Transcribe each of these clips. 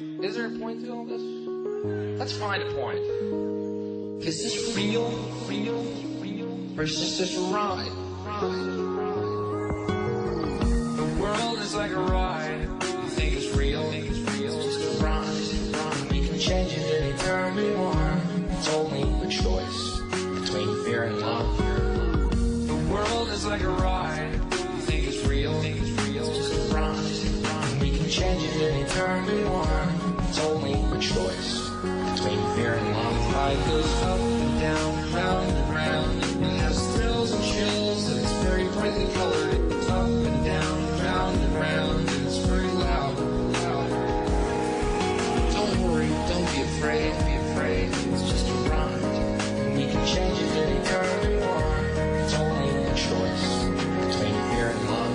Is there a point to all this? Let's find a point. Is this real? Or is this just a ride? The world is like a ride. You think it's real? It's just a ride. We can change it anytime we want. It's only a choice between fear and love. The world is like a ride. You think it's real? It's just a ride. We can change it anytime we want. It's only a choice between fear and love. Life goes up and down, round and round. It has thrills and chills, and it's very brightly colored. It's up and down, round and round, and it's very loud. Don't worry, don't be afraid, it's just a ride. And we can change it anytime we want. It's only a choice between fear and love.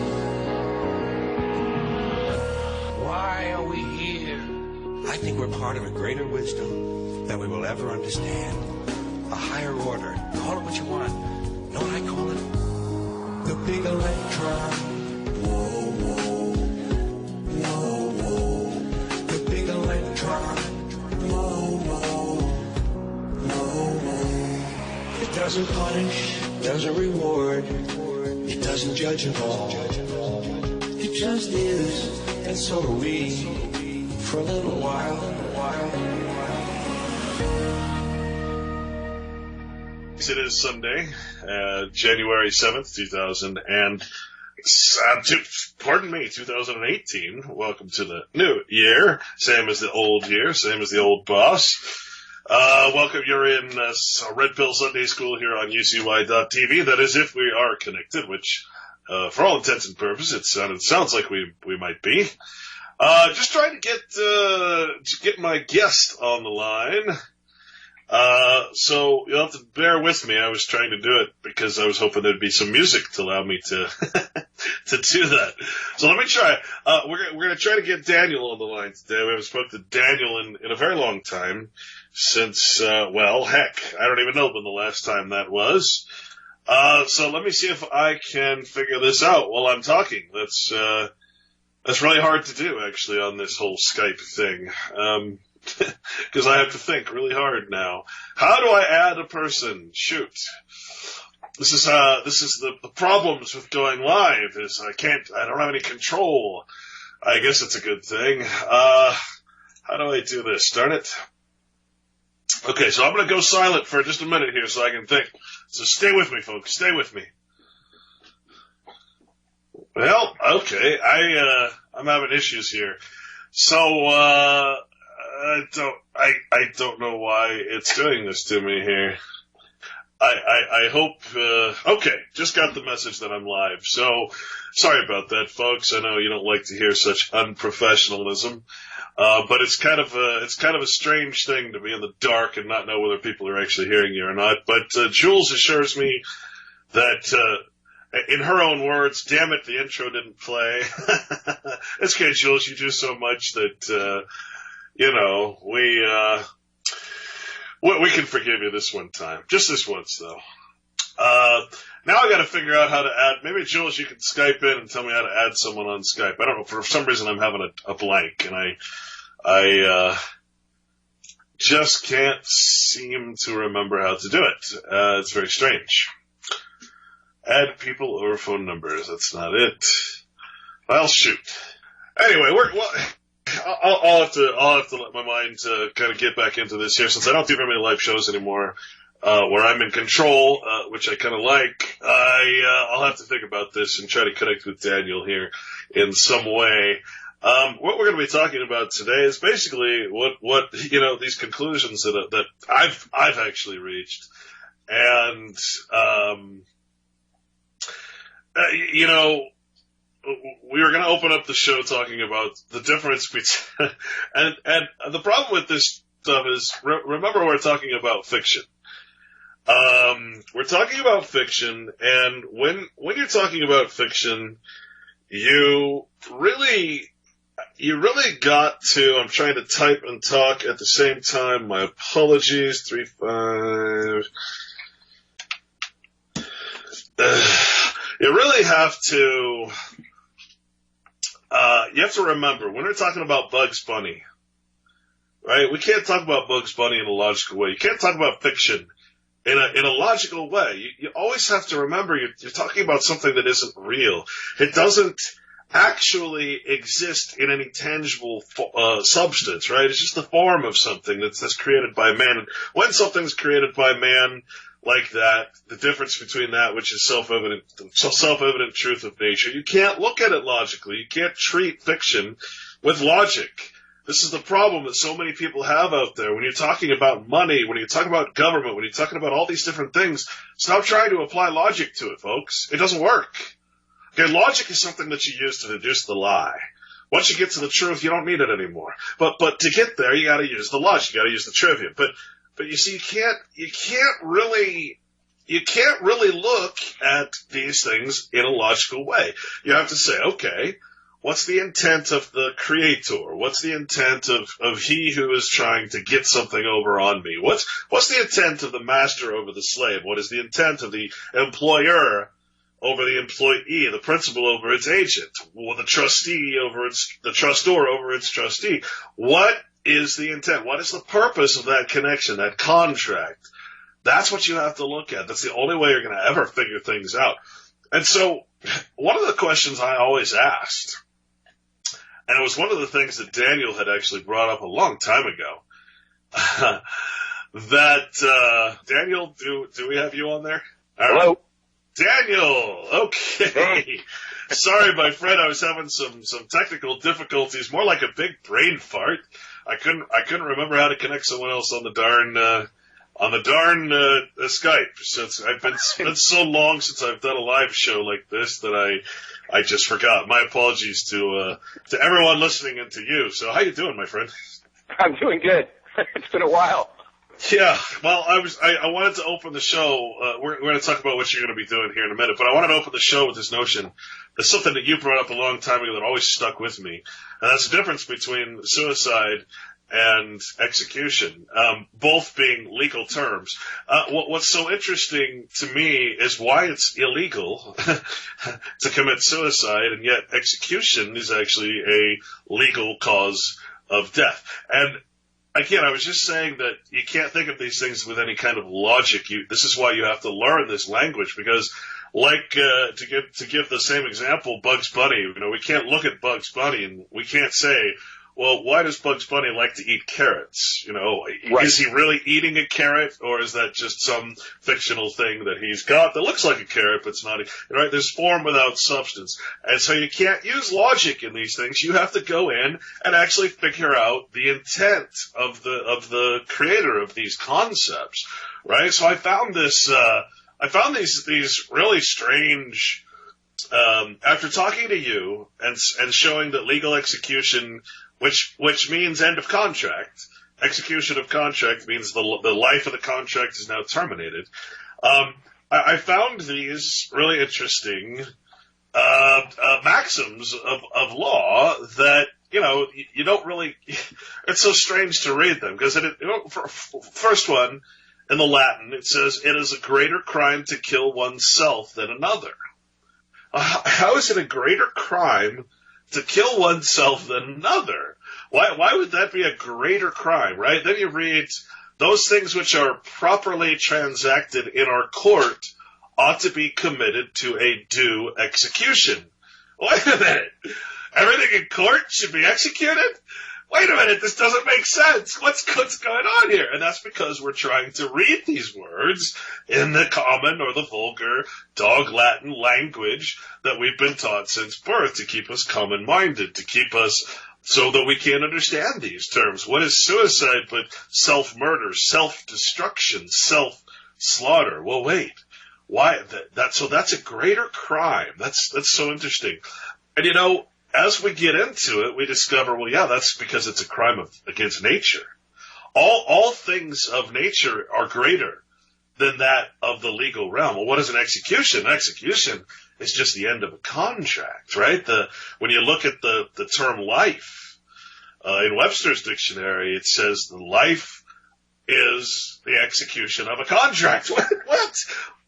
Why are we here? I think we're part of a greater wisdom than we will ever understand. A higher order. Call it what you want. Know what I call it? The big electron. Whoa, whoa. Whoa, whoa. The big electron. Whoa, whoa. Whoa, whoa. It doesn't punish, doesn't reward. It doesn't judge at all. It just is, and so are we. For a little while. It is Sunday, January 7th, 2018. Welcome to the new year. Same as the old year, same as the old boss. Welcome, you're in Red Pill Sunday School here on UCY.tv. That is, if we are connected, which, for all intents and purposes, it sounds like we might be. Just trying to get my guest on the line. So you'll have to bear with me. I was trying to do it because I was hoping there'd be some music to allow me to, to do that. So let me try. We're going to try to get Daniel on the line today. We haven't spoken to Daniel in a very long time since, well, heck, I don't even know when the last time that was. So let me see if I can figure this out while I'm talking. That's really hard to do, actually, on this whole Skype thing, because I have to think really hard now. How do I add a person? Shoot. This is the problems with going live, is I don't have any control. I guess it's a good thing. How do I do this? Darn it. Okay, so I'm going to go silent for just a minute here so I can think. So stay with me, folks. Stay with me. Well, okay, I'm having issues here. So, I don't know why it's doing this to me here. I hope, okay, just got the message that I'm live. So, sorry about that, folks. I know you don't like to hear such unprofessionalism. But it's kind of a strange thing to be in the dark and not know whether people are actually hearing you or not. But, Jules assures me that, in her own words, damn it, the intro didn't play. It's okay, Jules, you do so much that, we can forgive you this one time. Just this once, though. Now I gotta figure out how to add, maybe Jules, you can Skype in and tell me how to add someone on Skype. I don't know, for some reason I'm having a blank, and I just can't seem to remember how to do it. It's very strange. Add people or phone numbers. That's not it. Well, shoot. Anyway, I'll have to let my mind kind of get back into this here, since I don't do very many live shows anymore, where I'm in control, which I kind of like. I'll have to think about this and try to connect with Daniel here in some way. What we're going to be talking about today is basically what these conclusions that I've actually reached, and we were going to open up the show talking about the difference between, and the problem with this stuff is, remember, we're talking about fiction. We're talking about fiction, and when you're talking about fiction, you really got to, I'm trying to type and talk at the same time. My apologies, 3-5. You really have to remember, when we're talking about Bugs Bunny, right? We can't talk about Bugs Bunny in a logical way. You can't talk about fiction in a logical way. You always have to remember you're talking about something that isn't real. It doesn't actually exist in any tangible substance, right? It's just the form of something that's created by man. And when something's created by man like that, the difference between that which is self-evident truth of nature, you can't look at it logically. You can't treat fiction with logic. This is the problem that so many people have out there. When you're talking about money, when you're talking about government, when you're talking about all these different things, stop trying to apply logic to it, folks. It doesn't work. Okay, logic is something that you use to deduce the lie. Once you get to the truth, you don't need it anymore. But to get there, you gotta use the logic, you gotta use the trivia. But you see, you can't really look at these things in a logical way. You have to say, okay, what's the intent of the creator? What's the intent of he who is trying to get something over on me? What's the intent of the master over the slave? What is the intent of the employer over the employee, the principal over its agent, or the trustee over the trustor over its trustee? What is the intent? What is the purpose of that connection, that contract? That's what you have to look at. That's the only way you're going to ever figure things out. And so one of the questions I always asked, and it was one of the things that Daniel had actually brought up a long time ago, that, Daniel, do we have you on there? All right. Hello? Daniel, okay. Sorry, my friend, I was having some technical difficulties, more like a big brain fart. I couldn't remember how to connect someone else on the darn Skype. So it's been so long since I've done a live show like this that I just forgot. My apologies to everyone listening and to you. So how you doing, my friend? I'm doing good. It's been a while. Yeah, well, I wanted to open the show. We're going to talk about what you're going to be doing here in a minute, but I wanted to open the show with this notion. It's something that you brought up a long time ago that always stuck with me, and that's the difference between suicide and execution, both being legal terms. What's so interesting to me is why it's illegal to commit suicide, and yet execution is actually a legal cause of death. And again, I was just saying that you can't think of these things with any kind of logic. This is why you have to learn this language, because, like, to give the same example, Bugs Bunny, we can't look at Bugs Bunny and we can't say, well, why does Bugs Bunny like to eat carrots? Right. Is he really eating a carrot, or is that just some fictional thing that he's got that looks like a carrot, but it's not? Right? There's form without substance. And so you can't use logic in these things. You have to go in and actually figure out the intent of the creator of these concepts. Right? So I found these really strange, after talking to you and showing that legal execution, which means end of contract. Execution of contract means the life of the contract is now terminated. I found these really interesting maxims of law that you don't really. It's so strange to read them because first one in the Latin it says it is a greater crime to kill oneself than another. How is it a greater crime to kill oneself than another? Why would that be a greater crime, right? Then you read, those things which are properly transacted in our court ought to be committed to a due execution. Wait a minute. Everything in court should be executed? Wait a minute, this doesn't make sense. What's going on here? And that's because we're trying to read these words in the common or the vulgar dog Latin language that we've been taught since birth to keep us common-minded, to keep us so that we can't understand these terms. What is suicide but self-murder, self-destruction, self-slaughter? Well, wait. Why? So that's a greater crime. That's so interesting. And as we get into it, we discover, well, yeah, that's because it's a crime against nature. All things of nature are greater than that of the legal realm. Well, what is an execution? An execution is just the end of a contract, right? When you look at the term life, in Webster's dictionary, it says the life is the execution of a contract. What?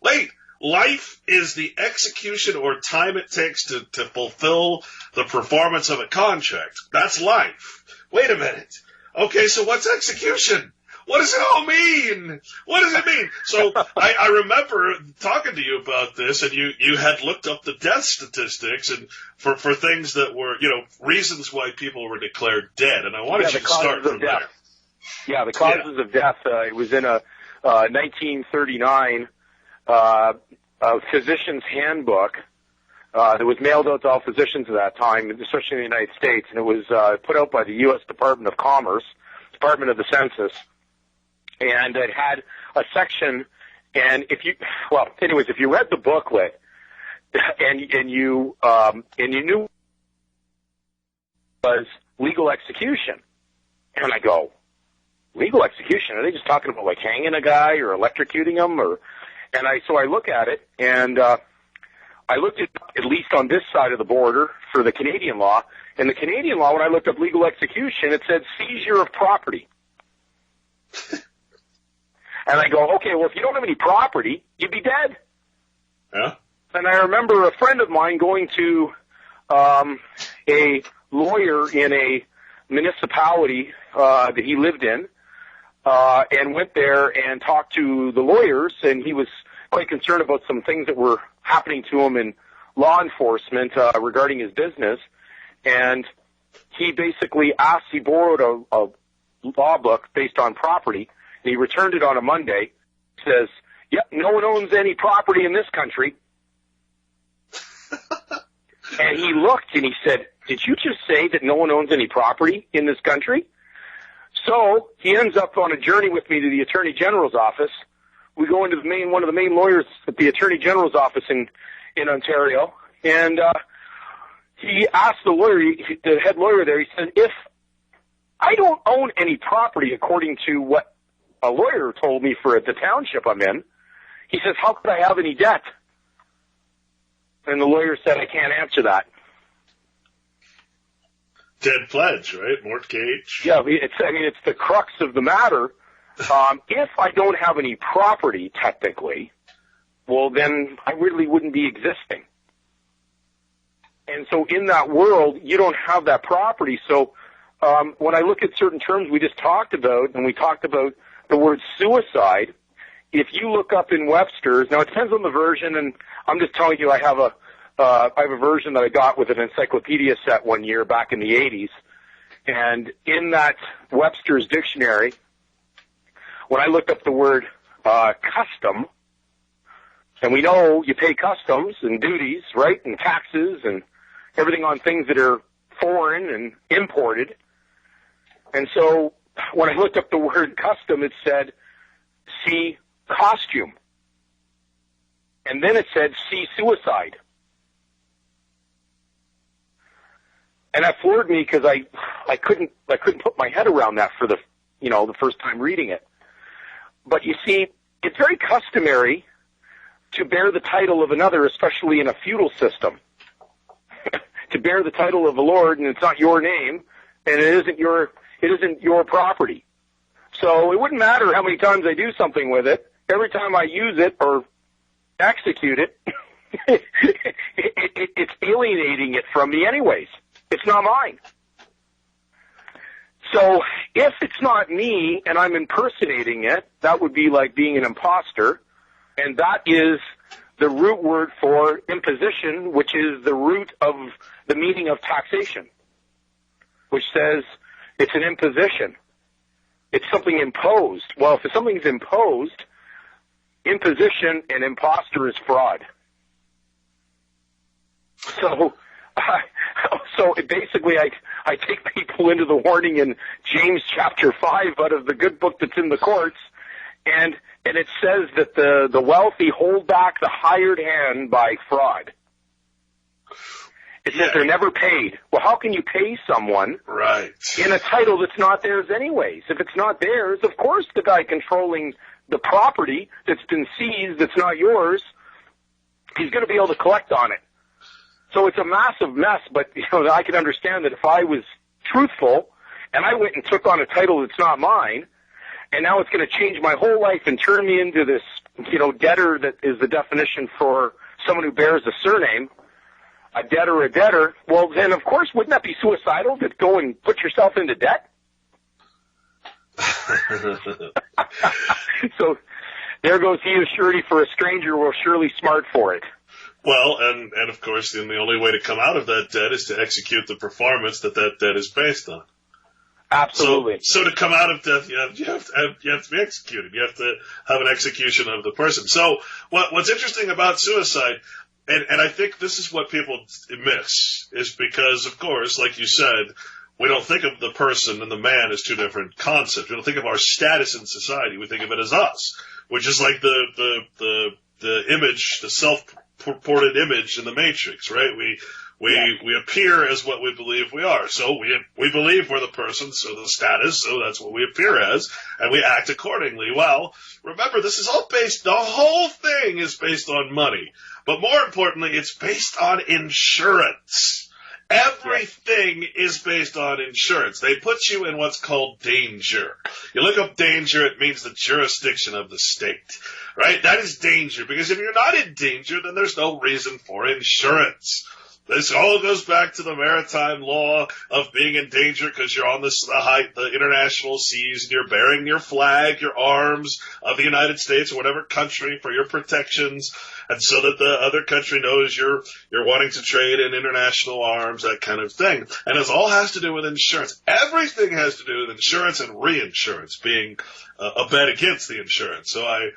Wait. Life is the execution or time it takes to fulfill the performance of a contract. That's life. Wait a minute. Okay, so what's execution? What does it all mean? What does it mean? So I remember talking to you about this, and you had looked up the death statistics and for things that were, reasons why people were declared dead. And I wanted you to start from there. Yeah, the causes of death. It was in a 1939 physician's handbook that was mailed out to all physicians at that time, especially in the United States, and it was put out by the U.S. Department of Commerce, Department of the Census. And it had a section, and if you read the booklet, and you knew it was legal execution, and I go, legal execution? Are they just talking about like hanging a guy or electrocuting him, so I look at it, and I looked at least on this side of the border for the Canadian law, and the Canadian law, when I looked up legal execution, it said seizure of property. And I go, okay, well, if you don't have any property, you'd be dead. Yeah. And I remember a friend of mine going to a lawyer in a municipality that he lived in, and went there and talked to the lawyers, and he was quite concerned about some things that were happening to him in law enforcement regarding his business. And he basically he borrowed a law book based on property, and he returned it on a Monday. Says, yep, no one owns any property in this country. And he looked and he said, did you just say that no one owns any property in this country? So he ends up on a journey with me to the Attorney General's office. We go into one of the main lawyers at the Attorney General's office in Ontario, and he asked the head lawyer there, he said, if I don't own any property according to what a lawyer told me for the township I'm in, he says, how could I have any debt? And the lawyer said, I can't answer that. Dead pledge, right? Mortgage. Yeah, it's the crux of the matter. If I don't have any property, technically, well, then I really wouldn't be existing. And so in that world, you don't have that property. So when I look at certain terms we just talked about, and we talked about the word suicide, if you look up in Webster's, now it depends on the version, and I'm just telling you I have a version that I got with an encyclopedia set one year back in the 80s, and in that Webster's dictionary, when I looked up the word custom, and we know you pay customs and duties, right, and taxes and everything on things that are foreign and imported. And so when I looked up the word custom, it said, see costume. And then it said, see suicide. And that floored me because I couldn't put my head around that for the first time reading it. But you see, it's very customary to bear the title of another, especially in a feudal system. To bear the title of a lord, and it's not your name, and it isn't your property. So it wouldn't matter how many times I do something with it. Every time I use it or execute it, it's alienating it from me anyways. It's not mine. So if it's not me and I'm impersonating it, that would be like being an imposter, and that is the root word for imposition, which is the root of the meaning of taxation, which says it's an imposition. It's something imposed. Well, if something's imposed, imposition and imposter is fraud. So basically, I take people into the warning in James chapter 5 out of the good book that's in the courts, and it says that the wealthy hold back the hired hand by fraud. It says they're never paid. Well, how can you pay someone in a title that's not theirs anyways? If it's not theirs, of course the guy controlling the property that's been seized that's not yours, he's going to be able to collect on it. So it's a massive mess, but I can understand that if I was truthful and I went and took on a title that's not mine, and now it's going to change my whole life and turn me into this, debtor that is the definition for someone who bears a surname, a debtor, well then of course wouldn't that be suicidal to go and put yourself into debt? So there goes he who surety for a stranger will surely smart for it. Well, and of course, then the only way to come out of that debt is to execute the performance that debt is based on. Absolutely. So to come out of death, you have to be executed. You have to have an execution of the person. So what's interesting about suicide, and I think this is what people miss, is because, of course, like you said, we don't think of the person and the man as two different concepts. We don't think of our status in society. We think of it as us, which is like the image, the self-purported image in the Matrix, right? We appear as what we believe we are. So we believe we're the person, so the status, so that's what we appear as, and we act accordingly. Well, remember, this is all the whole thing is based on money. But more importantly, it's based on insurance. Everything is based on insurance. They put you in what's called danger. You look up danger, it means the jurisdiction of the state, right? That is danger, because if you're not in danger, then there's no reason for insurance. This all goes back to the maritime law of being in danger because you're on the international seas and you're bearing your flag, your arms of the United States or whatever country for your protections, and so that the other country knows you're wanting to trade in international arms, that kind of thing. And it all has to do with insurance. Everything has to do with insurance and reinsurance, being a bet against the insurance. So I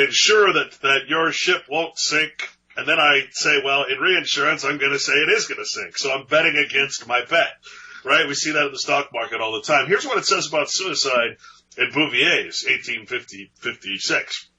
ensure that your ship won't sink. And then I say, well, in reinsurance, I'm going to say it is going to sink. So I'm betting against my bet, right? We see that in the stock market all the time. Here's what it says about suicide in Bouvier's 1856.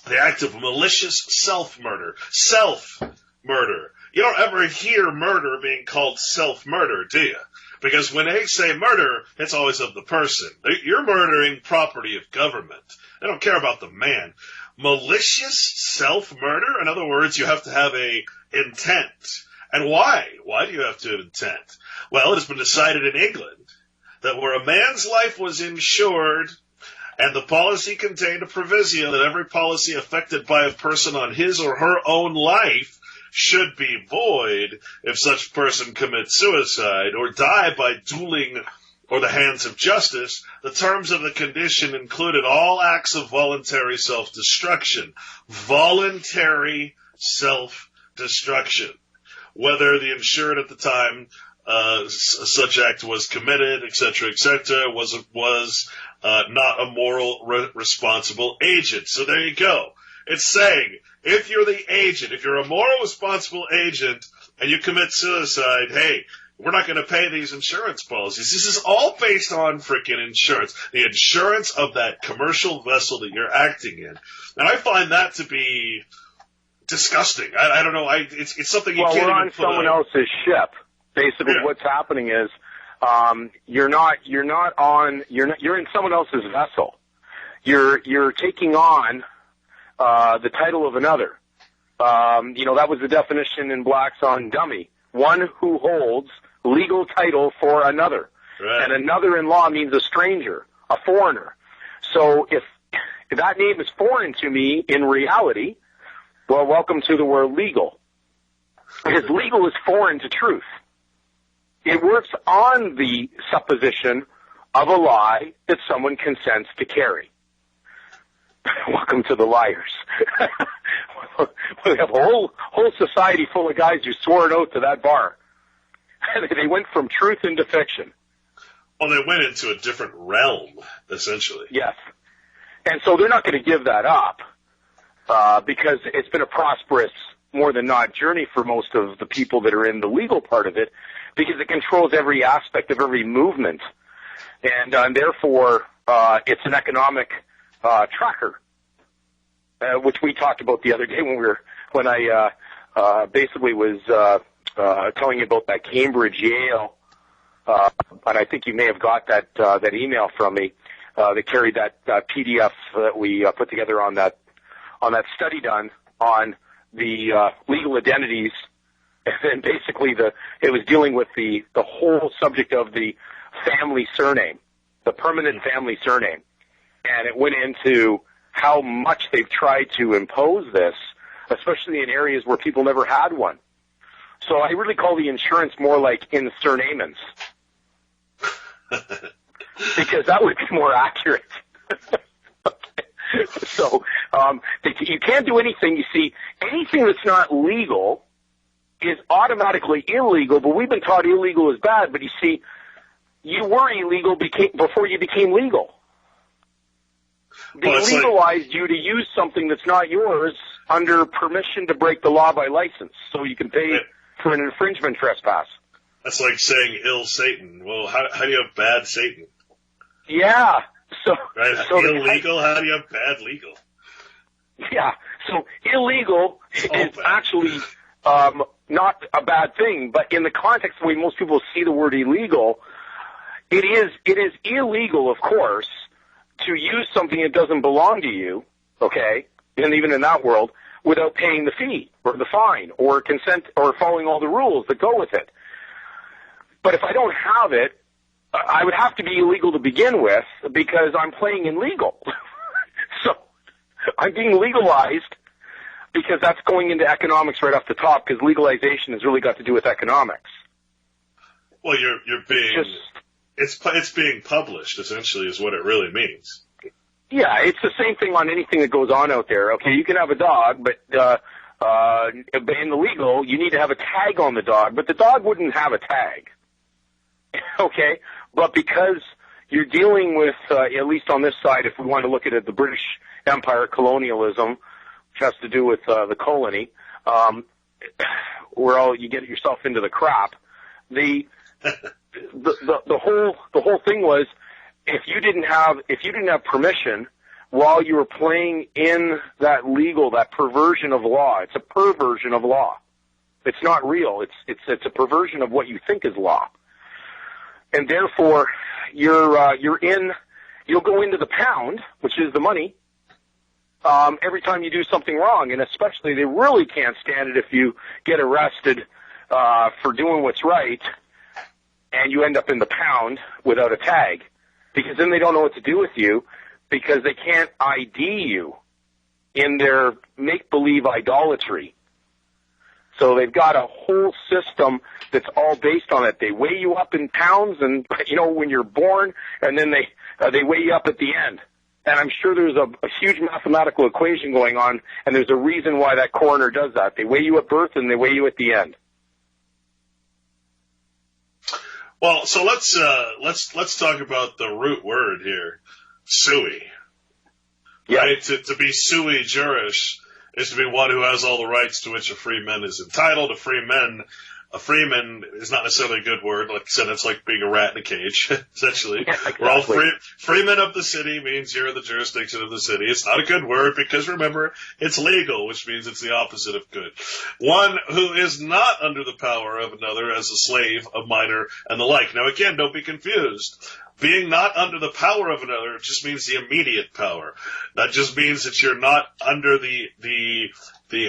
The act of malicious self-murder. Self-murder. You don't ever hear murder being called self-murder, do you? Because when they say murder, it's always of the person. You're murdering property of government. They don't care about the man. Malicious self-murder? In other words, you have to have a intent. And why? Why do you have to have intent? Well, it has been decided in England that where a man's life was insured and the policy contained a proviso that every policy affected by a person on his or her own life should be void if such person commits suicide or die by dueling or the hands of justice, the terms of the condition included all acts of voluntary self-destruction. Voluntary self-destruction. Whether the insured at the time such act was committed, etc., was not a moral responsible agent. So there you go. It's saying, if you're the agent, if you're a moral responsible agent and you commit suicide, hey, we're not going to pay these insurance policies. This is all based on freaking insurance. The insurance of that commercial vessel that you're acting in. And I find that to be disgusting. I don't know. It's something you can't even we're on someone else's ship. Basically, what's happening is you're in someone else's vessel. You're taking on the title of another. That was the definition in Black's on Dummy. One who holds legal title for another. Right. And another in law means a stranger, a foreigner. So if that name is foreign to me in reality, well, welcome to the word legal. Because legal is foreign to truth. It works on the supposition of a lie that someone consents to carry. Welcome to the liars. We have a whole society full of guys who swore an oath to that bar. They went from truth into fiction. Well, they went into a different realm, essentially. Yes. And so they're not going to give that up because it's been a prosperous, more than not, journey for most of the people that are in the legal part of it because it controls every aspect of every movement. And therefore, it's an economic tracker. Which we talked about the other day when I basically was telling you about that Cambridge Yale, and I think you may have got that email from me that carried that PDF that we put together on that study done on the legal identities, and then basically it was dealing with the whole subject of the family surname, the permanent family surname, and it went into how much they've tried to impose this, especially in areas where people never had one. So I really call the insurance more like in surnamens. because that would be more accurate. So, you can't do anything. You see, anything that's not legal is automatically illegal, but we've been taught illegal is bad. But you see, you were illegal before you became legal. They legalized you to use something that's not yours under permission to break the law by license, so you can pay for an infringement trespass. That's like saying ill Satan. Well, how do you have bad Satan? Yeah. So, right? So illegal? How do you have bad legal? Yeah. So illegal is actually not a bad thing, but in the context of the way most people see the word illegal, it is illegal, of course, to use something that doesn't belong to you, okay, and even in that world, without paying the fee or the fine or consent or following all the rules that go with it. But if I don't have it, I would have to be illegal to begin with because I'm playing in legal. So I'm being legalized because that's going into economics right off the top, because legalization has really got to do with economics. Well, you're being it's being published, essentially, is what it really means. Yeah, it's the same thing on anything that goes on out there. Okay, you can have a dog, but in the legal, you need to have a tag on the dog, but the dog wouldn't have a tag. Okay, but because you're dealing with, at least on this side, if we want to look at it, the British Empire colonialism, which has to do with the colony, where you get yourself into the crap. The whole thing was, if you didn't have permission while you were playing in that perversion of law. It's a perversion of law. It's not real. It's a perversion of what you think is law. And therefore, you'll go into the pound, which is the money, every time you do something wrong. And especially, they really can't stand it if you get arrested for doing what's right and you end up in the pound without a tag, because then they don't know what to do with you, because they can't ID you in their make-believe idolatry. So they've got a whole system that's all based on it. They weigh you up in pounds, and when you're born, and then they weigh you up at the end. And I'm sure there's a huge mathematical equation going on, and there's a reason why that coroner does that. They weigh you at birth, and they weigh you at the end. Well, so let's talk about the root word here, sui. Yeah. Right? To be sui juris is to be one who has all the rights to which a free man is entitled. A freeman is not necessarily a good word. Like I said, it's like being a rat in a cage, essentially. Yeah, exactly. We're all freemen of the city means you're in the jurisdiction of the city. It's not a good word because, remember, it's legal, which means it's the opposite of good. One who is not under the power of another as a slave, a minor, and the like. Now, again, don't be confused. Being not under the power of another just means the immediate power. That just means that you're not under the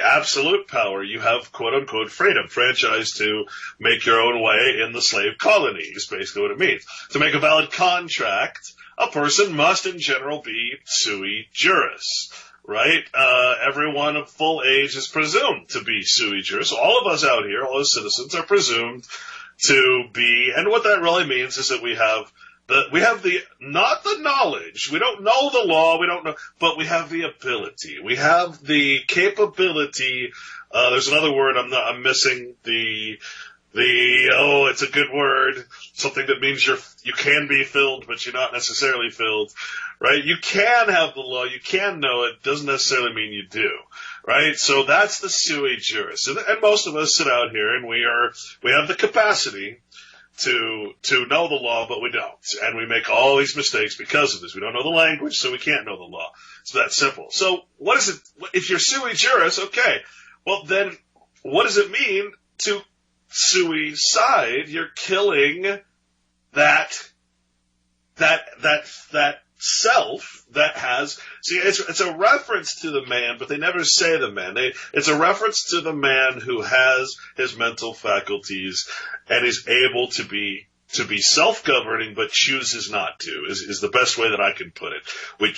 absolute power. You have quote-unquote freedom, franchise to make your own way in the slave colony is basically what it means. To make a valid contract, a person must in general be sui juris, right? Everyone of full age is presumed to be sui juris. So all of us out here, all as citizens, are presumed to be, and what that really means is that we have not the knowledge. We don't know the law. We don't know, but we have the ability. We have the capability. There's another word I'm missing. It's a good word. Something that means you can be filled, but you're not necessarily filled, right? You can have the law. You can know it. Doesn't necessarily mean you do, right? So that's the sui juris. And most of us sit out here and we have the capacity to know the law, but we don't. And we make all these mistakes because of this. We don't know the language, so we can't know the law. It's that simple. So what is it, if you're sui juris, okay, well then, what does it mean to suicide? You're killing that self that has, it's a reference to the man, but they never say the man. It's a reference to the man who has his mental faculties and is able to be self-governing, but chooses not to, is the best way that I can put it.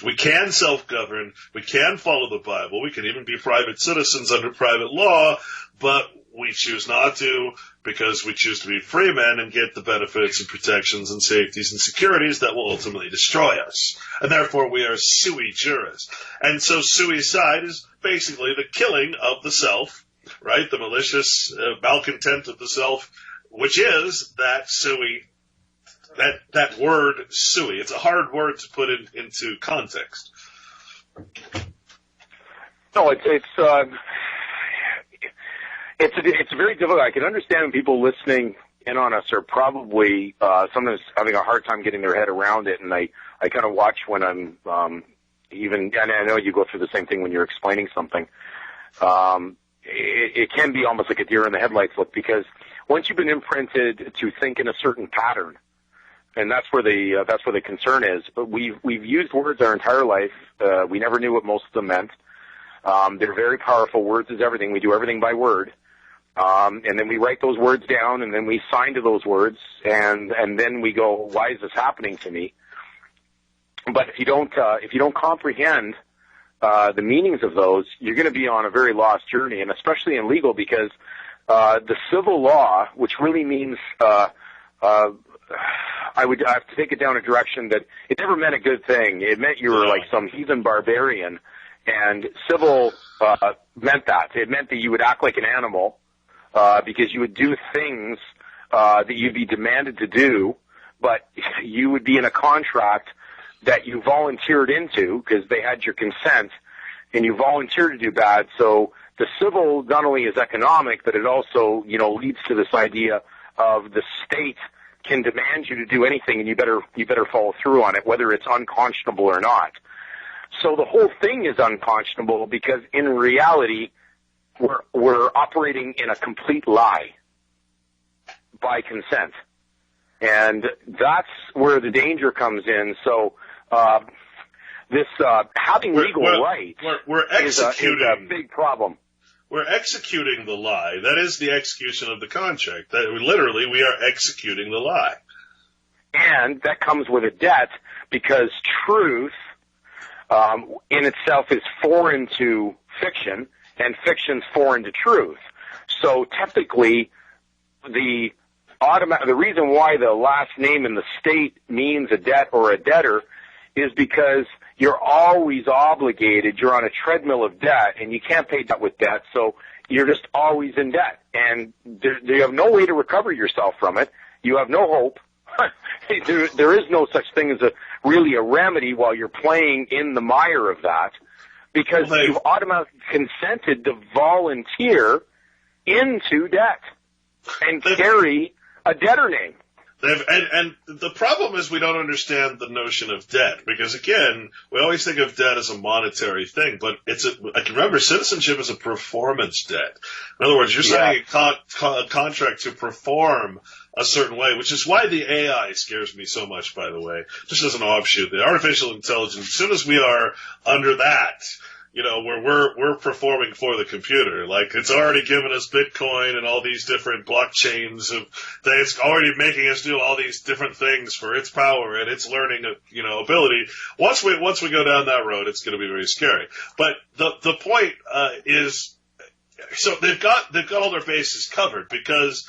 We can self-govern, we can follow the Bible, we can even be private citizens under private law, but we choose not to because we choose to be free men and get the benefits and protections and safeties and securities that will ultimately destroy us. And therefore we are sui juris. And so suicide is basically the killing of the self, right? The malicious malcontent of the self, which is that sui, that word sui. It's a hard word to put into context. No, it's very difficult. I can understand when people listening in on us are probably sometimes having a hard time getting their head around it, and I kind of watch when I'm and I know you go through the same thing when you're explaining something. It can be almost like a deer in the headlights look, because once you've been imprinted to think in a certain pattern, and that's where the concern is. But we've used words our entire life. We never knew what most of them meant. They're very powerful. Words is everything. We do everything by word. And then we write those words down, and then we sign to those words, and then we go, why is this happening to me? But if you don't comprehend the meanings of those, you're going to be on a very lost journey, and especially in legal, because the civil law, which really means I have to take it down a direction that it never meant a good thing. It meant you were like some heathen barbarian, and civil meant that. It meant that you would act like an animal because you would do things that you'd be demanded to do, but you would be in a contract that you volunteered into because they had your consent, and you volunteered to do bad. So the civil not only is economic, but it also, leads to this idea of the state can demand you to do anything, and you better follow through on it, whether it's unconscionable or not. So the whole thing is unconscionable because in reality, we're operating in a complete lie by consent, and that's where the danger comes in. So this having legal rights is a big problem. We're executing the lie. That is the execution of the contract. That literally, we are executing the lie. And that comes with a debt, because truth in itself is foreign to fiction, and fiction's foreign to truth. So technically, the reason why the last name in the state means a debt or a debtor is because you're always obligated. You're on a treadmill of debt, and you can't pay debt with debt, so you're just always in debt. And you have no way to recover yourself from it. You have no hope. There is no such thing as really a remedy while you're playing in the mire of that, because you've automatically consented to volunteer into debt and carry a debtor name. And the problem is we don't understand the notion of debt, because again, we always think of debt as a monetary thing, but I can remember citizenship is a performance debt. In other words, you're signing a contract to perform a certain way, which is why the AI scares me so much, by the way, just as an offshoot. The artificial intelligence, as soon as we are under that, where we're performing for the computer. Like, it's already given us Bitcoin and all these different blockchains it's already making us do all these different things for its power and its learning, ability. Once we go down that road, it's going to be very scary. But the point, is, so they've got all their bases covered, because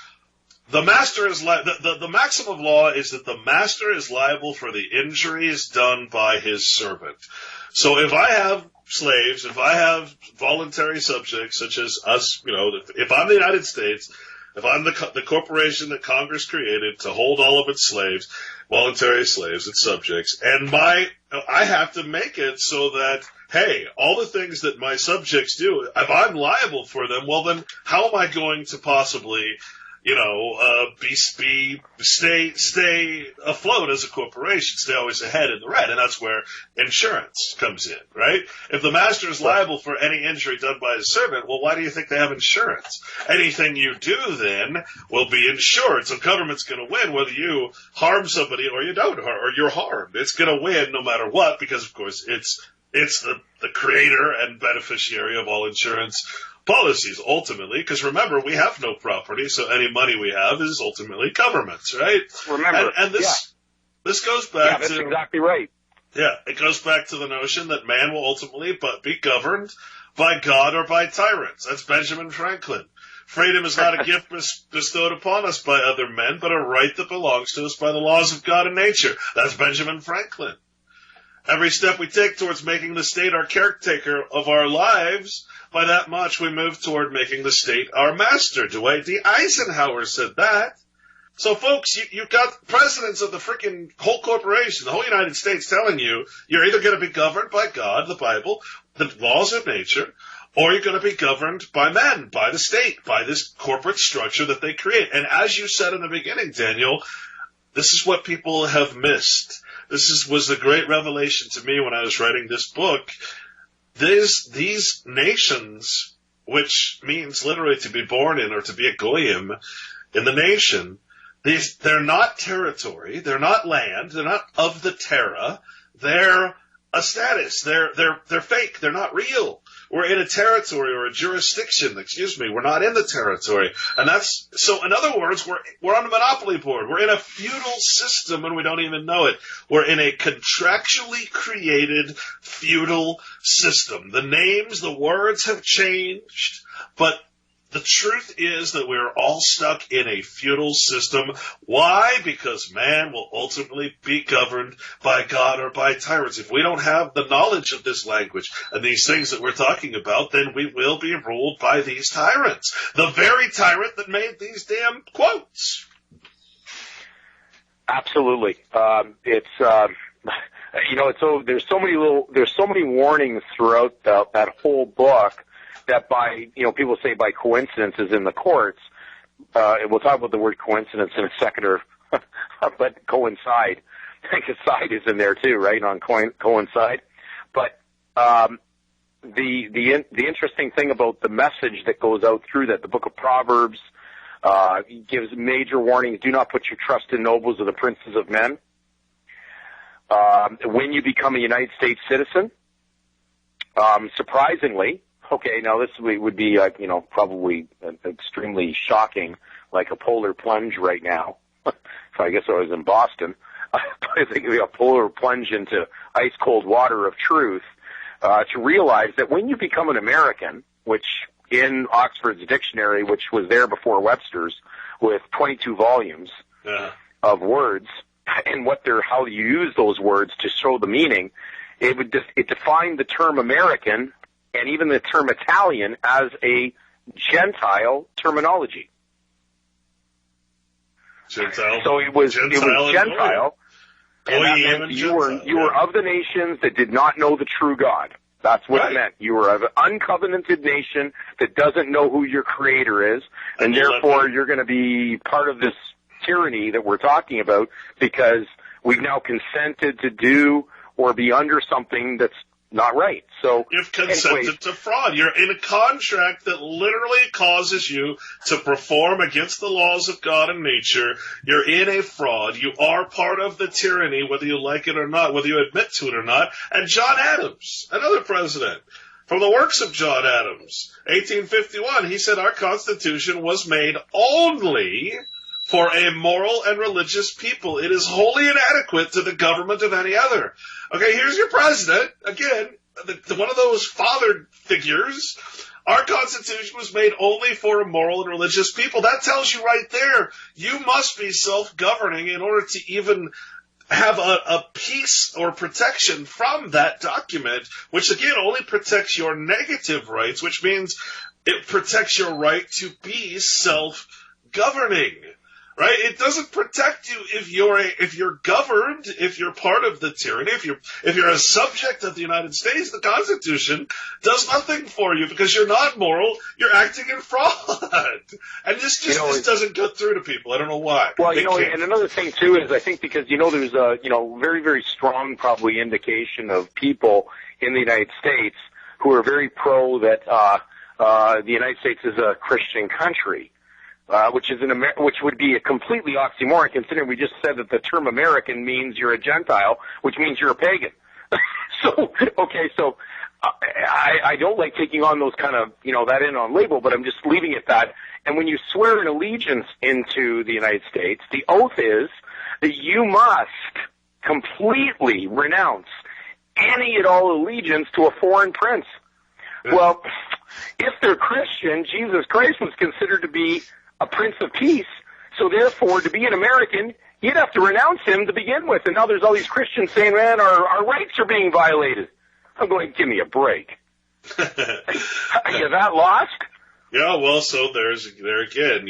the master is the maxim of law is that the master is liable for the injuries done by his servant. So if I have slaves, if I have voluntary subjects such as us, if I'm the United States, if I'm the corporation that Congress created to hold all of its slaves, voluntary slaves, its subjects, and I have to make it so that, hey, all the things that my subjects do, if I'm liable for them, well then how am I going to possibly stay afloat as a corporation, stay always ahead in the red? And that's where insurance comes in, right? If the master is liable for any injury done by his servant, well, why do you think they have insurance? Anything you do then will be insured. So government's going to win whether you harm somebody or you don't, or you're harmed. It's going to win no matter what, because of course it's the creator and beneficiary of all insurance policies, ultimately, because remember, we have no property, so any money we have is ultimately government's, right? Remember, and this goes back that's exactly right. Yeah, it goes back to the notion that man will ultimately be governed by God or by tyrants. That's Benjamin Franklin. Freedom is not a gift bestowed upon us by other men, but a right that belongs to us by the laws of God and nature. That's Benjamin Franklin. Every step we take towards making the state our caretaker of our lives, by that much we move toward making the state our master. Dwight D. Eisenhower said that. So, folks, you've got presidents of the freaking whole corporation, the whole United States, telling you you're either going to be governed by God, the Bible, the laws of nature, or you're going to be governed by men, by the state, by this corporate structure that they create. And as you said in the beginning, Daniel, this is what people have missed. Was the great revelation to me when I was writing this book. These nations, which means literally to be born in or to be a goyim in the nation, they're not territory, they're not land, they're not of the terra, they're a status, they're fake, they're not real. We're in a territory or a jurisdiction, we're not in the territory. And so in other words, we're on a monopoly board. We're in a feudal system and we don't even know it. We're in a contractually created feudal system. The names, the words have changed, but the truth is that we're all stuck in a feudal system. Why? Because man will ultimately be governed by God or by tyrants. If we don't have the knowledge of this language and these things that we're talking about, then we will be ruled by these tyrants. The very tyrant that made these damn quotes. Absolutely. There's so many warnings throughout that whole book that people say by coincidences in the courts. We'll talk about the word coincidence in a second, but coincide. I think side is in there too, right? On coincide. But the interesting thing about the message that goes out through that, the book of Proverbs gives major warnings. Do not put your trust in nobles or the princes of men. When you become a United States citizen, surprisingly. Okay, now this would be, probably extremely shocking, like a polar plunge right now. I guess I was in Boston. I think it'd be a polar plunge into ice-cold water of truth, to realize that when you become an American, which in Oxford's dictionary, which was there before Webster's, with 22 volumes of words, and how you use those words to show the meaning, it defined the term American and even the term Italian as a Gentile terminology. Gentile. So it was Gentile, and that meant you were of the nations that did not know the true God. That's what it meant. You were of an uncovenanted nation that doesn't know who your creator is, and therefore you're going to be part of this tyranny that we're talking about because we've now consented to do or be under something that's not right. So you've consented to fraud. You're in a contract that literally causes you to perform against the laws of God and nature. You're in a fraud. You are part of the tyranny, whether you like it or not, whether you admit to it or not. And John Adams, another president, from the works of John Adams, 1851, he said our Constitution was made only for a moral and religious people. It is wholly inadequate to the government of any other. Okay, here's your president, again, one of those fathered figures. Our Constitution was made only for a moral and religious people. That tells you right there, you must be self-governing in order to even have a piece or protection from that document, which again only protects your negative rights, which means it protects your right to be self-governing. Right? It doesn't protect you if you're governed, if you're part of the tyranny, if you're a subject of the United States. The Constitution does nothing for you because you're not moral. You're acting in fraud, and this doesn't go through to people. I don't know why. Well, and another thing too is I think because there's a very very strong probably indication of people in the United States who are very pro that the United States is a Christian country. Which would be a completely oxymoron considering we just said that the term American means you're a Gentile, which means you're a pagan. So I don't like taking on those kind of, that in on label, but I'm just leaving it that. And when you swear an allegiance into the United States, the oath is that you must completely renounce any and all allegiance to a foreign prince. Well, If they're Christian, Jesus Christ was considered to be a Prince of Peace. So therefore, to be an American, you'd have to renounce him to begin with. And now there's all these Christians saying, man, our rights are being violated. I'm going, give me a break. Are you that lost? Yeah, well, so there again.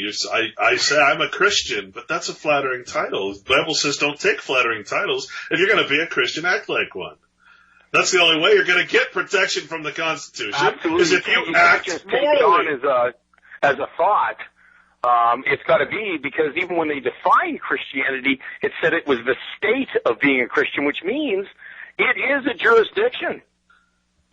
I say I'm a Christian, but that's a flattering title. The Bible says don't take flattering titles. If you're going to be a Christian, act like one. That's the only way you're going to get protection from the Constitution. Absolutely. Is if you act just take it morally. on as a thought. It's got to be, because even when they defined Christianity, it said it was the state of being a Christian, which means it is a jurisdiction.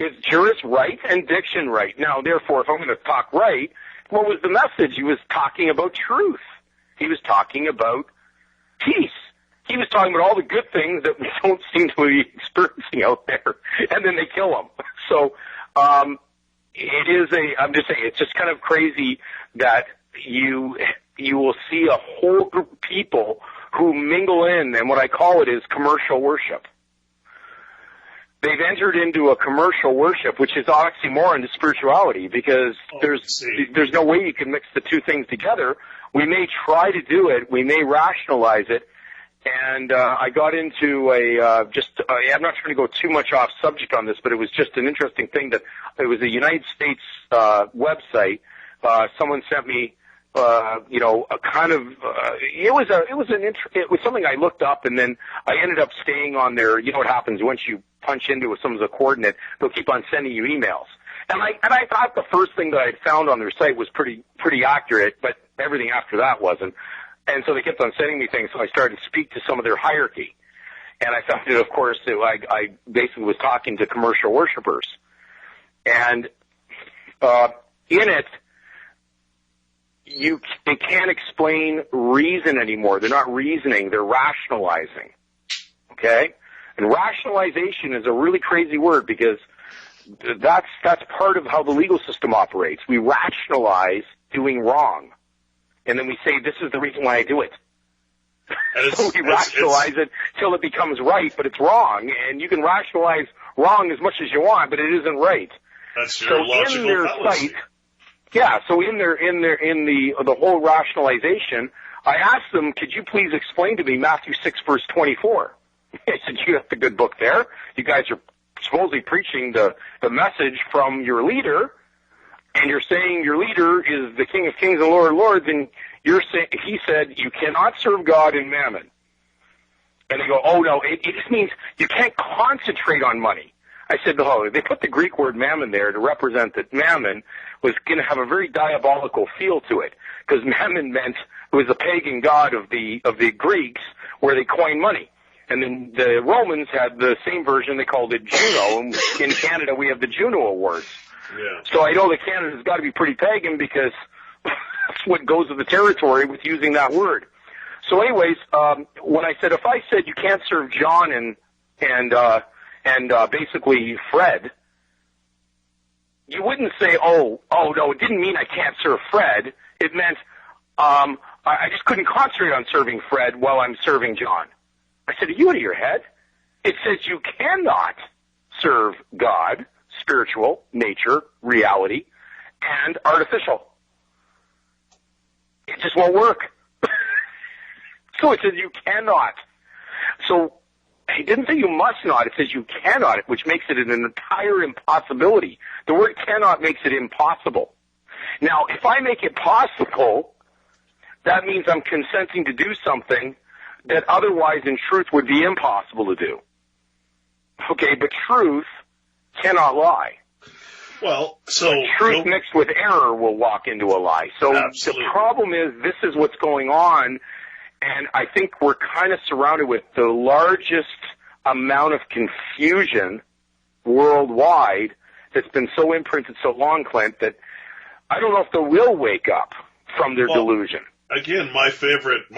It's juris right and diction right. Now, therefore, if I'm going to talk right, what was the message? He was talking about truth. He was talking about peace. He was talking about all the good things that we don't seem to be experiencing out there, and then they kill them. So, it is I'm just saying, it's just kind of crazy that you will see a whole group of people who mingle in, and what I call it is commercial worship. They've entered into a commercial worship, which is oxymoron to spirituality, because there's no way you can mix the two things together. We may try to do it, we may rationalize it, and I got into I'm not trying to go too much off subject on this, but it was just an interesting thing that it was a United States website. Someone sent me, a kind of, it was something I looked up, and then I ended up staying on there. You know what happens once you punch into someone's coordinate, they'll keep on sending you emails. And I thought the first thing that I'd found on their site was pretty accurate, but everything after that wasn't. And so they kept on sending me things, so I started to speak to some of their hierarchy. And I found that, of course, that I basically was talking to commercial worshipers. And in it, they can't explain reason anymore. They're not reasoning, they're rationalizing. Okay? And rationalization is a really crazy word, because that's part of how the legal system operates. We rationalize doing wrong. And then we say, this is the reason why I do it. So we rationalize it till it becomes right, but it's wrong. And you can rationalize wrong as much as you want, but it isn't right. That's your logical fallacy. Site, yeah, so in the whole rationalization, I asked them, could you please explain to me Matthew 6 verse 24? I said, you have the good book there. You guys are supposedly preaching the message from your leader, and you're saying your leader is the King of Kings and Lord of Lords, and he said you cannot serve God and mammon. And they go, oh no, it just means you can't concentrate on money. I said, no, they put the Greek word mammon there to represent that mammon was going to have a very diabolical feel to it, because mammon meant it was a pagan god of the Greeks where they coined money. And then the Romans had the same version, they called it Juno, and in Canada we have the Juno Awards. Yeah. So I know that Canada's got to be pretty pagan, because that's what goes with the territory with using that word. So anyways, when I said, if I said you can't serve John and basically Fred, you wouldn't say, oh no, it didn't mean I can't serve Fred. It meant I just couldn't concentrate on serving Fred while I'm serving John. I said, are you out of your head? It says you cannot serve God, spiritual, nature, reality, and artificial. It just won't work. So it says you cannot. So he didn't say you must not. It says you cannot, which makes it an entire impossibility. The word cannot makes it impossible. Now, if I make it possible, that means I'm consenting to do something that otherwise in truth would be impossible to do. Okay, but truth cannot lie. Well, so truth mixed with error will walk into a lie. So absolutely. The problem is this is what's going on, and I think we're kind of surrounded with the largest amount of confusion worldwide that's been so imprinted so long, Clint, that I don't know if they will wake up from their delusion. Again, my favorite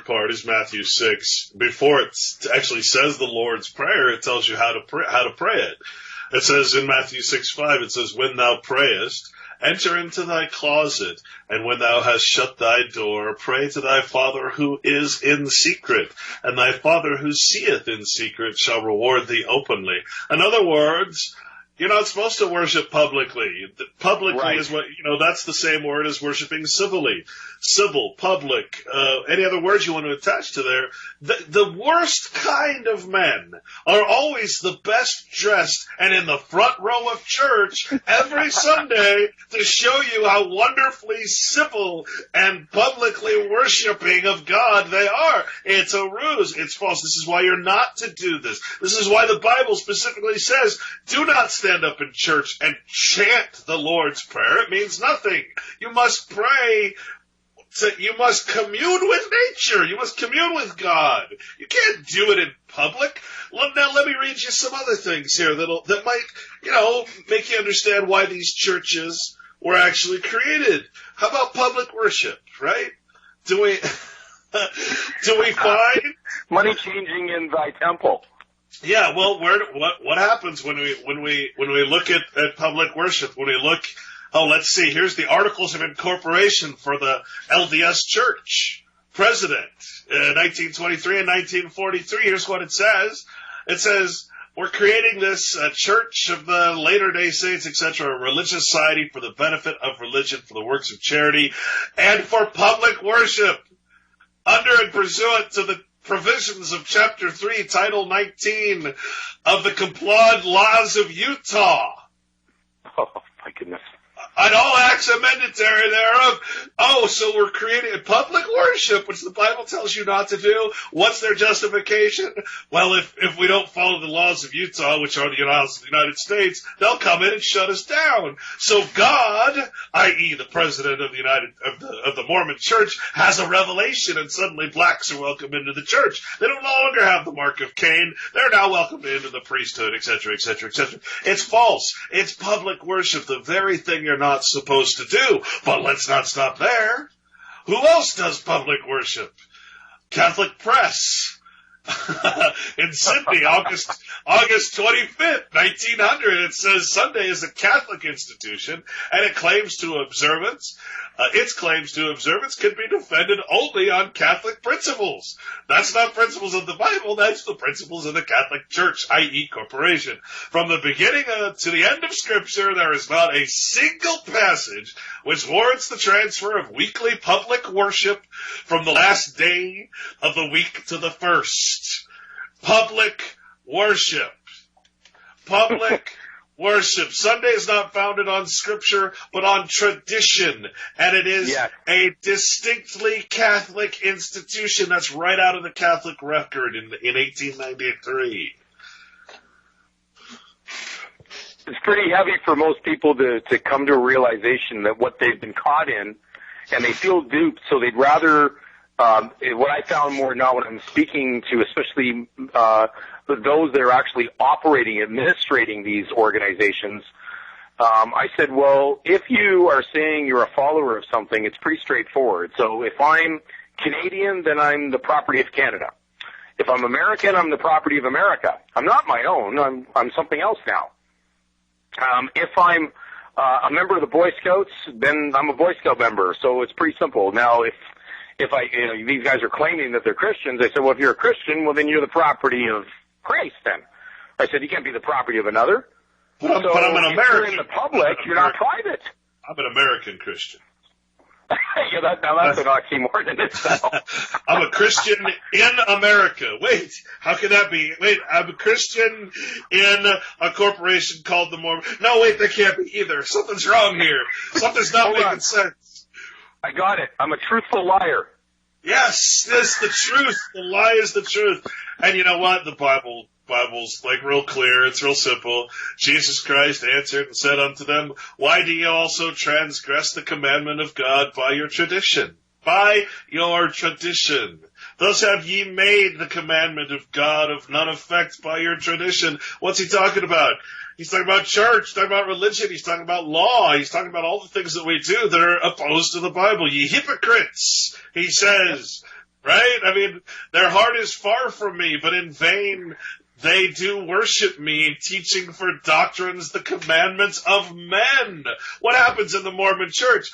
part is Matthew 6. Before it actually says the Lord's Prayer, it tells you how to pray it. It says in Matthew 6:5, it says, when thou prayest, enter into thy closet, and when thou hast shut thy door, pray to thy Father who is in secret, and thy Father who seeth in secret shall reward thee openly. In other words, You're not supposed to worship publicly. Publicly Right. is what, that's the same word as worshiping civilly. Civil, public, any other words you want to attach to there. The worst kind of men are always the best dressed and in the front row of church every Sunday to show you how wonderfully civil and publicly worshiping of God they are. It's a ruse. It's false. This is why you're not to do this. This is why the Bible specifically says, do not stand up in church and chant the Lord's Prayer. It means nothing. You must pray. You must commune with nature. You must commune with God. You can't do it in public. Now let me read you some other things here that might, make you understand why these churches were actually created. How about public worship, right? Do we find money changing in thy temple? Yeah, well, what happens when we look at public worship? When we look, let's see, here's the Articles of Incorporation for the LDS Church President, 1923 and 1943. Here's what it says. It says, we're creating this Church of the Latter-day Saints, etc., a religious society for the benefit of religion, for the works of charity, and for public worship, under and pursuant to the provisions of Chapter 3, Title 19 of the Complied Laws of Utah. Oh, my goodness. And all acts amended thereof. So we're creating public worship, which the Bible tells you not to do. What's their justification? Well, if we don't follow the laws of Utah, which are the laws of the United States, they'll come in and shut us down. So God, i.e. the president of the Mormon Church, has a revelation, and suddenly blacks are welcomed into the church. They don't no longer have the mark of Cain. They're now welcomed into the priesthood, etc., etc., etc. It's false. It's public worship, the very thing you're not supposed to do. But let's not stop there. Who else does public worship? Catholic Press. In Sydney, August 25th, 1900, it says Sunday is a Catholic institution, and its claims to observance can be defended only on Catholic principles. That's not principles of the Bible, that's the principles of the Catholic Church, i.e. corporation. From the beginning to the end of Scripture, there is not a single passage which warrants the transfer of weekly public worship from the last day of the week to the first. Public worship. Public worship. Sunday is not founded on Scripture, but on tradition. And it is a distinctly Catholic institution. That's right out of the Catholic record in 1893. It's pretty heavy for most people to come to a realization that what they've been caught in, and they feel duped, so they'd rather, what I found more now when I'm speaking to especially those that are actually administrating these organizations, I said, well, if you are saying you're a follower of something, it's pretty straightforward. So if I'm Canadian, then I'm the property of Canada. If I'm American, I'm the property of America. I'm not my own. I'm something else now. If I'm a member of the Boy Scouts, then I'm a Boy Scout member. So it's pretty simple. Now, if these guys are claiming that they're Christians, I said, well, if you're a Christian, well, then you're the property of Christ. Then I said, you can't be the property of another. But I'm an American. You're in the public, you're not private. I'm an American Christian. Yeah, that's an oxymoron in itself. I'm a Christian in America. Wait, how can that be? Wait, I'm a Christian in a corporation called the Mormon. No, wait, that can't be either. Something's wrong here. Something's not making sense. I got it. I'm a truthful liar. Yes, that's the truth. The lie is the truth. And you know what? The Bible's like real clear. It's real simple. Jesus Christ answered and said unto them, why do ye also transgress the commandment of God by your tradition? By your tradition. Thus have ye made the commandment of God of none effect by your tradition. What's he talking about? He's talking about church, he's talking about religion, he's talking about law, he's talking about all the things that we do that are opposed to the Bible. Ye hypocrites, he says, right? I mean, their heart is far from me, but in vain They do worship me, teaching for doctrines the commandments of men. What happens in the Mormon church?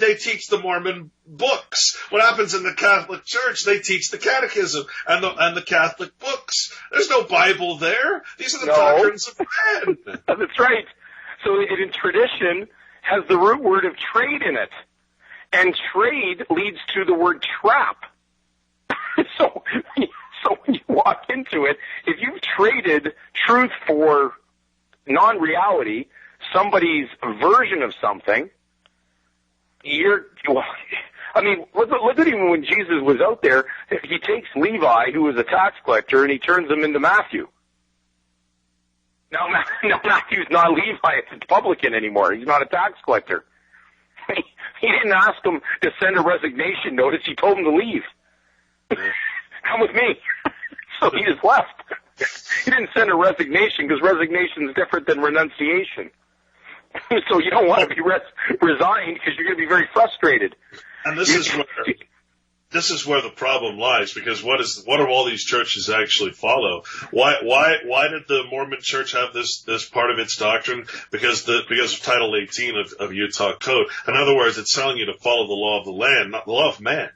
They teach the Mormon books. What happens in the Catholic Church? They teach the Catechism and the Catholic books. There's no Bible there. These are the doctrines of men. That's right. So in tradition has the root word of trade in it. And trade leads to the word trap. So when you walk into it, if you've traded truth for non-reality, somebody's version of something, look at even when Jesus was out there, he takes Levi, who was a tax collector, and he turns him into Matthew. Now Matthew's not Levi, it's a publican anymore. He's not a tax collector. He didn't ask him to send a resignation notice. He told him to leave. Come with me. So he just left. He didn't send a resignation because resignation is different than renunciation. So you don't want to be resigned because you're going to be very frustrated. And this is where the problem lies, because what do all these churches actually follow? Why did the Mormon Church have this part of its doctrine? Because of Title 18 of Utah Code. In other words, it's telling you to follow the law of the land, not the law of man,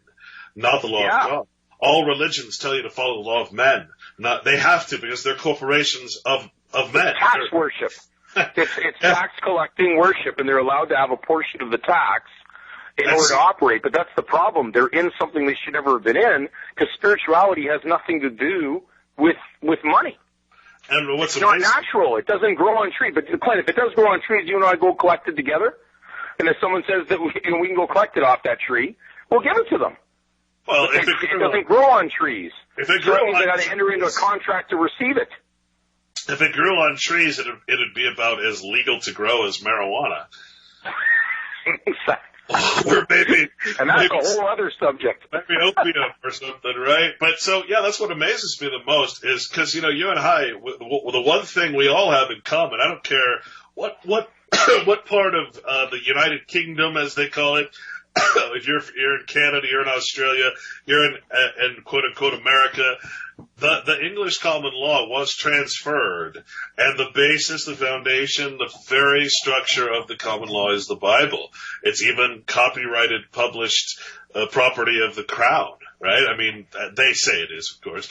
not the law of God. All religions tell you to follow the law of men. They have to, because they're corporations of men. Tax worship. It's tax collecting worship, and they're allowed to have a portion of the tax in order to operate. But that's the problem. They're in something they should never have been in, because spirituality has nothing to do with money. And what's it's amazing, not natural. It doesn't grow on trees. But Clint, if it does grow on trees, you and I go collect it together. And if someone says that we can go collect it off that tree, we'll give it to them. Well, it doesn't grow on trees. If it grew they got to enter into a contract to receive it. If it grew on trees, it'd be about as legal to grow as marijuana. Or maybe, and that's a whole other subject. Maybe opium or something, right? But so, yeah, that's what amazes me the most is because, you and I, the one thing we all have in common, I don't care what part of the United Kingdom, as they call it, if you're in Canada, you're in Australia, you're in quote unquote America, the English common law was transferred, and the basis, the foundation, the very structure of the common law is the Bible. It's even copyrighted, published property of the crown, right? I mean, they say it is, of course.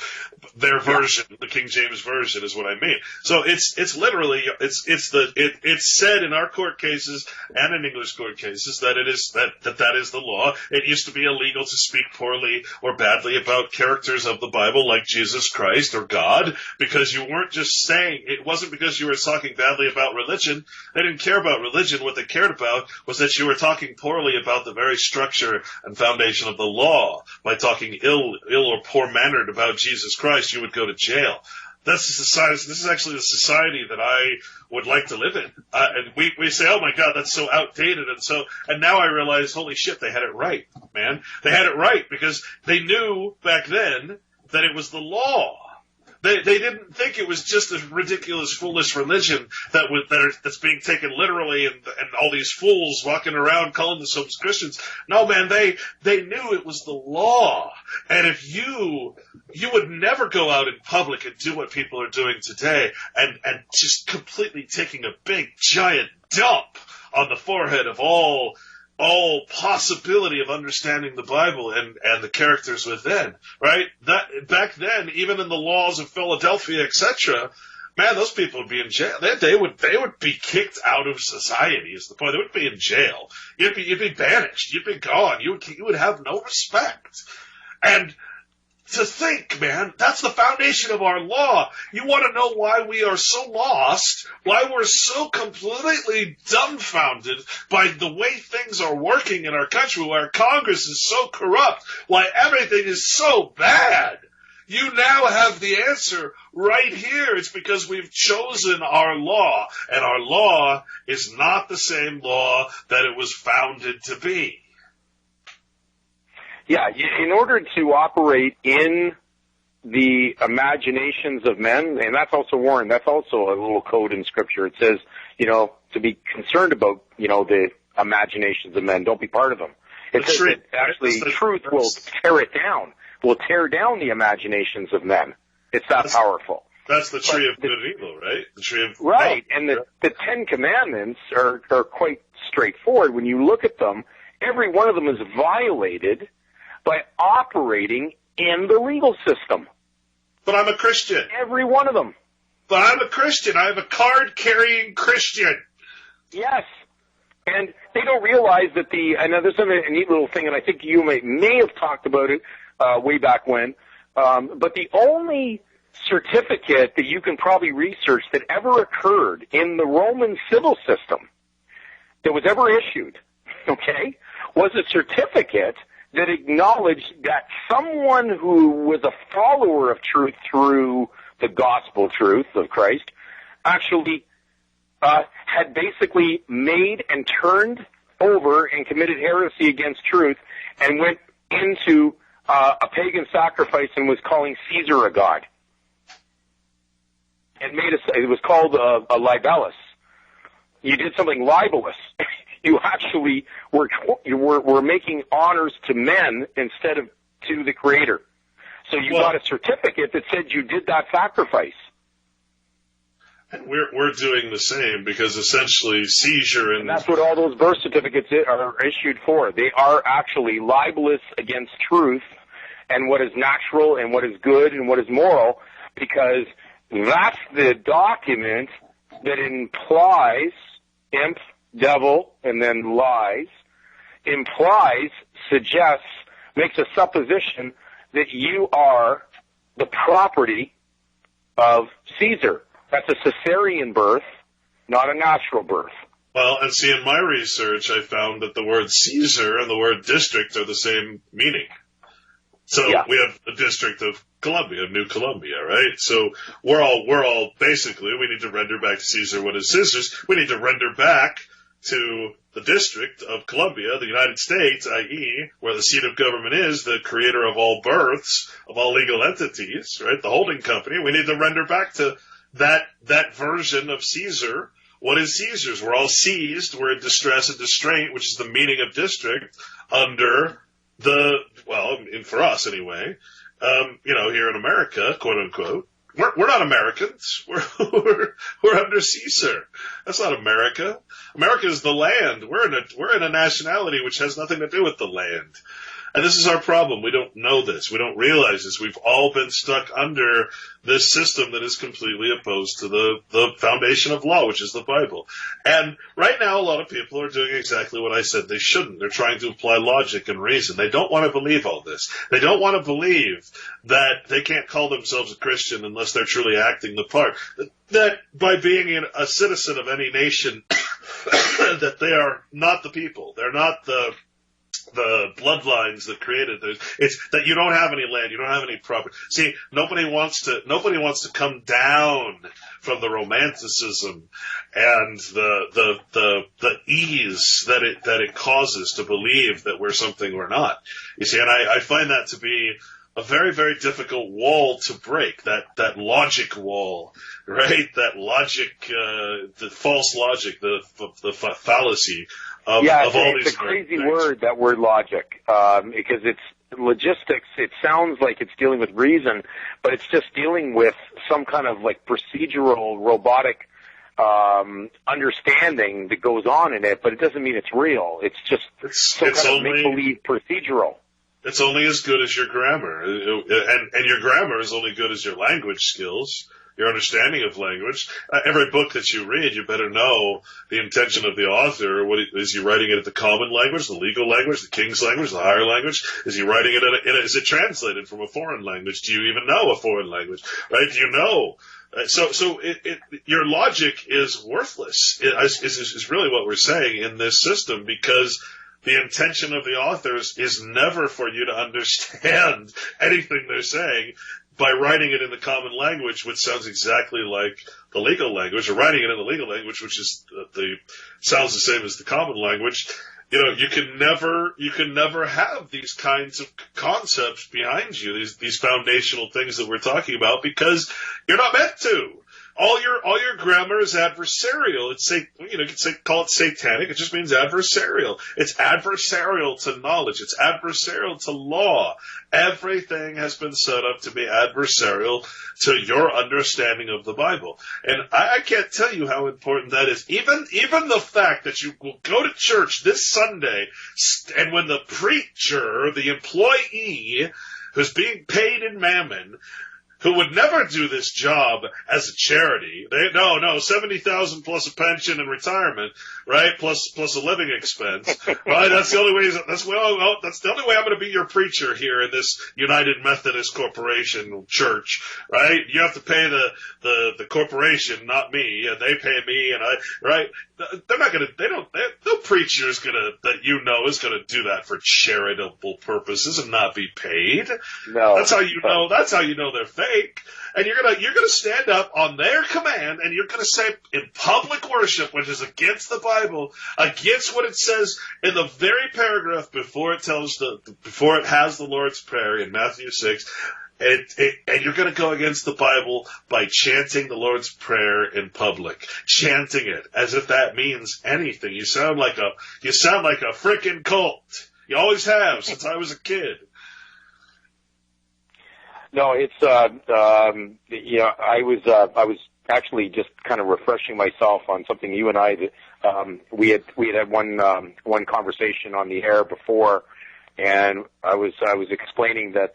Their version, the King James version, is what I mean. So it's literally it's said in our court cases and in English court cases that it is that is the law. It used to be illegal to speak poorly or badly about characters of the Bible like Jesus Christ or God, because you weren't just saying, it wasn't because you were talking badly about religion. They didn't care about religion. What they cared about was that you were talking poorly about the very structure and foundation of the law. By talking ill or poor-mannered about Jesus Christ, you would go to jail. That's the society. This is actually the society that I would like to live in. And we say, oh my God, that's so outdated. And now I realize, holy shit, they had it right, man. They had it right because they knew back then that it was the law. They didn't think it was just a ridiculous, foolish religion that's being taken literally, and all these fools walking around calling themselves Christians. No, man, they knew it was the law. And if you would never go out in public and do what people are doing today, and just completely taking a big giant dump on the forehead of all possibility of understanding the Bible and the characters within, right? That back then, even in the laws of Philadelphia, etc., man, those people would be in jail. They would be kicked out of society. Is the point? They would be in jail. You'd be banished. You'd be gone. You would have no respect. And to think, man, that's the foundation of our law. You want to know why we are so lost, why we're so completely dumbfounded by the way things are working in our country, why our Congress is so corrupt, why everything is so bad. You now have the answer right here. It's because we've chosen our law, and our law is not the same law that it was founded to be. Yeah, in order to operate in the imaginations of men, and that's also, Warren, that's also a little code in Scripture. It says, to be concerned about, the imaginations of men. Don't be part of them. It says that actually truth will tear it down, will tear down the imaginations of men. It's that powerful. That's the tree of good and evil, right? The tree of right. And the Ten Commandments are quite straightforward. When you look at them, every one of them is violated by operating in the legal system. But I'm a Christian. Every one of them. But I'm a Christian. I'm a card-carrying Christian. Yes. And they don't realize that I know there's a neat little thing, and I think you may have talked about it way back when, but the only certificate that you can probably research that ever occurred in the Roman civil system that was ever issued, okay, was a certificate that acknowledged that someone who was a follower of truth through the gospel truth of Christ actually had basically made and turned over and committed heresy against truth and went into a pagan sacrifice and was calling Caesar a god. And it was called a libellus. You did something libelous. You actually were making honors to men instead of to the Creator. So you got a certificate that said you did that sacrifice. And we're doing the same because essentially seizure and that's what all those birth certificates are issued for. They are actually libelous against truth and what is natural and what is good and what is moral, because that's the document that implies imp, devil, and then lies, suggests, makes a supposition that you are the property of Caesar. That's a cesarean birth, not a natural birth. Well, and see, in my research, I found that the word Caesar and the word district are the same meaning. So we have a district of Columbia, New Columbia, right? So we're all basically, we need to render back to Caesar what is Caesar's. We need to render back to the District of Columbia, the United States, i.e., where the seat of government is, the creator of all births, of all legal entities, right? The holding company. We need to render back to that version of Caesar. What is Caesar's? We're all seized. We're in distress and distraint, which is the meaning of district, under for us anyway, here in America, quote unquote. We're not Americans. We're under Caesar. That's not America. America is the land. We're in a nationality which has nothing to do with the land. And this is our problem. We don't know this. We don't realize this. We've all been stuck under this system that is completely opposed to the foundation of law, which is the Bible. And right now, a lot of people are doing exactly what I said they shouldn't. They're trying to apply logic and reason. They don't want to believe all this. They don't want to believe that they can't call themselves a Christian unless they're truly acting the part. That by being a citizen of any nation, that they are not the people. They're not the bloodlines that created this. It's that you don't have any land, you don't have any property. See, nobody wants to come down from the romanticism and the ease that it causes to believe that we're something we're not. You see, and I find that to be a very, very difficult wall to break, that logic wall, right? That logic, the false logic, the fallacy of all these it's a crazy word, that word logic, because it's logistics. It sounds like it's dealing with reason, but it's just dealing with some kind of like procedural, robotic understanding that goes on in it, but it doesn't mean it's real. It's just some kind of make-believe procedural. It's only as good as your grammar, and your grammar is only good as your language skills, your understanding of language. Every book that you read, you better know the intention of the author. Is he writing it in the common language, the legal language, the king's language, the higher language? Is he writing it is it translated from a foreign language? Do you even know a foreign language? Right? Do you know? So your logic is worthless. Is really what we're saying in this system, because the intention of the authors is never for you to understand anything they're saying by writing it in the common language, which sounds exactly like the legal language, or writing it in the legal language, which is sounds the same as the common language. You can never have these kinds of concepts behind you, these foundational things that we're talking about, because you're not meant to. all your grammar is adversarial. It's you could call it satanic. It just means adversarial. It's adversarial to knowledge. It's adversarial to law. Everything has been set up to be adversarial to your understanding of the Bible. And I can't tell you how important that is. Even the fact that you will go to church this Sunday, and when the preacher, the employee who's being paid in mammon, who would never do this job as a charity. No, 70,000 plus a pension and retirement, right? Plus a living expense, right? That's the only way. That's the only way I'm going to be your preacher here in this United Methodist Corporation church, right? You have to pay the corporation, not me, and they pay me, and right? They're not going to. No preacher is going to is going to do that for charitable purposes and not be paid. No, that's how you know. That's how you know they're fake. And you're gonna stand up on their command, and you're gonna say in public worship, which is against the Bible, against what it says in the very paragraph before it has the Lord's Prayer in Matthew 6. And you're going to go against the Bible by chanting the Lord's Prayer in public, chanting it as if that means anything. You sound like a frickin' cult. You always have since I was a kid. No, it's I was actually just kind of refreshing myself on something you and I we had one conversation on the air before, and I was explaining that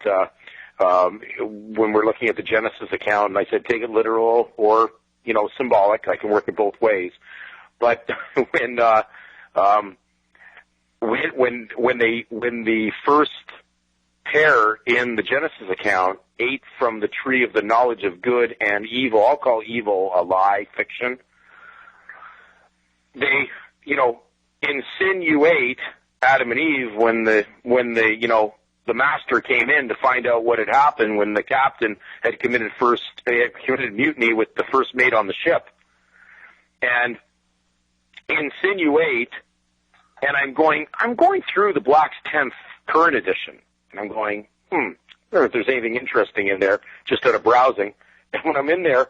when we're looking at the Genesis account, and I said take it literal or symbolic. I can work it both ways, but when the first pair in the Genesis account ate from the tree of the knowledge of good and evil, I'll call evil a lie, fiction. They, insinuate Adam and Eve when the master came in to find out what had happened when the captain had committed mutiny with the first mate on the ship. And insinuate, and I'm going through the Black's 10th current edition, and I'm going, I wonder if there's anything interesting in there, just out of browsing. And when I'm in there,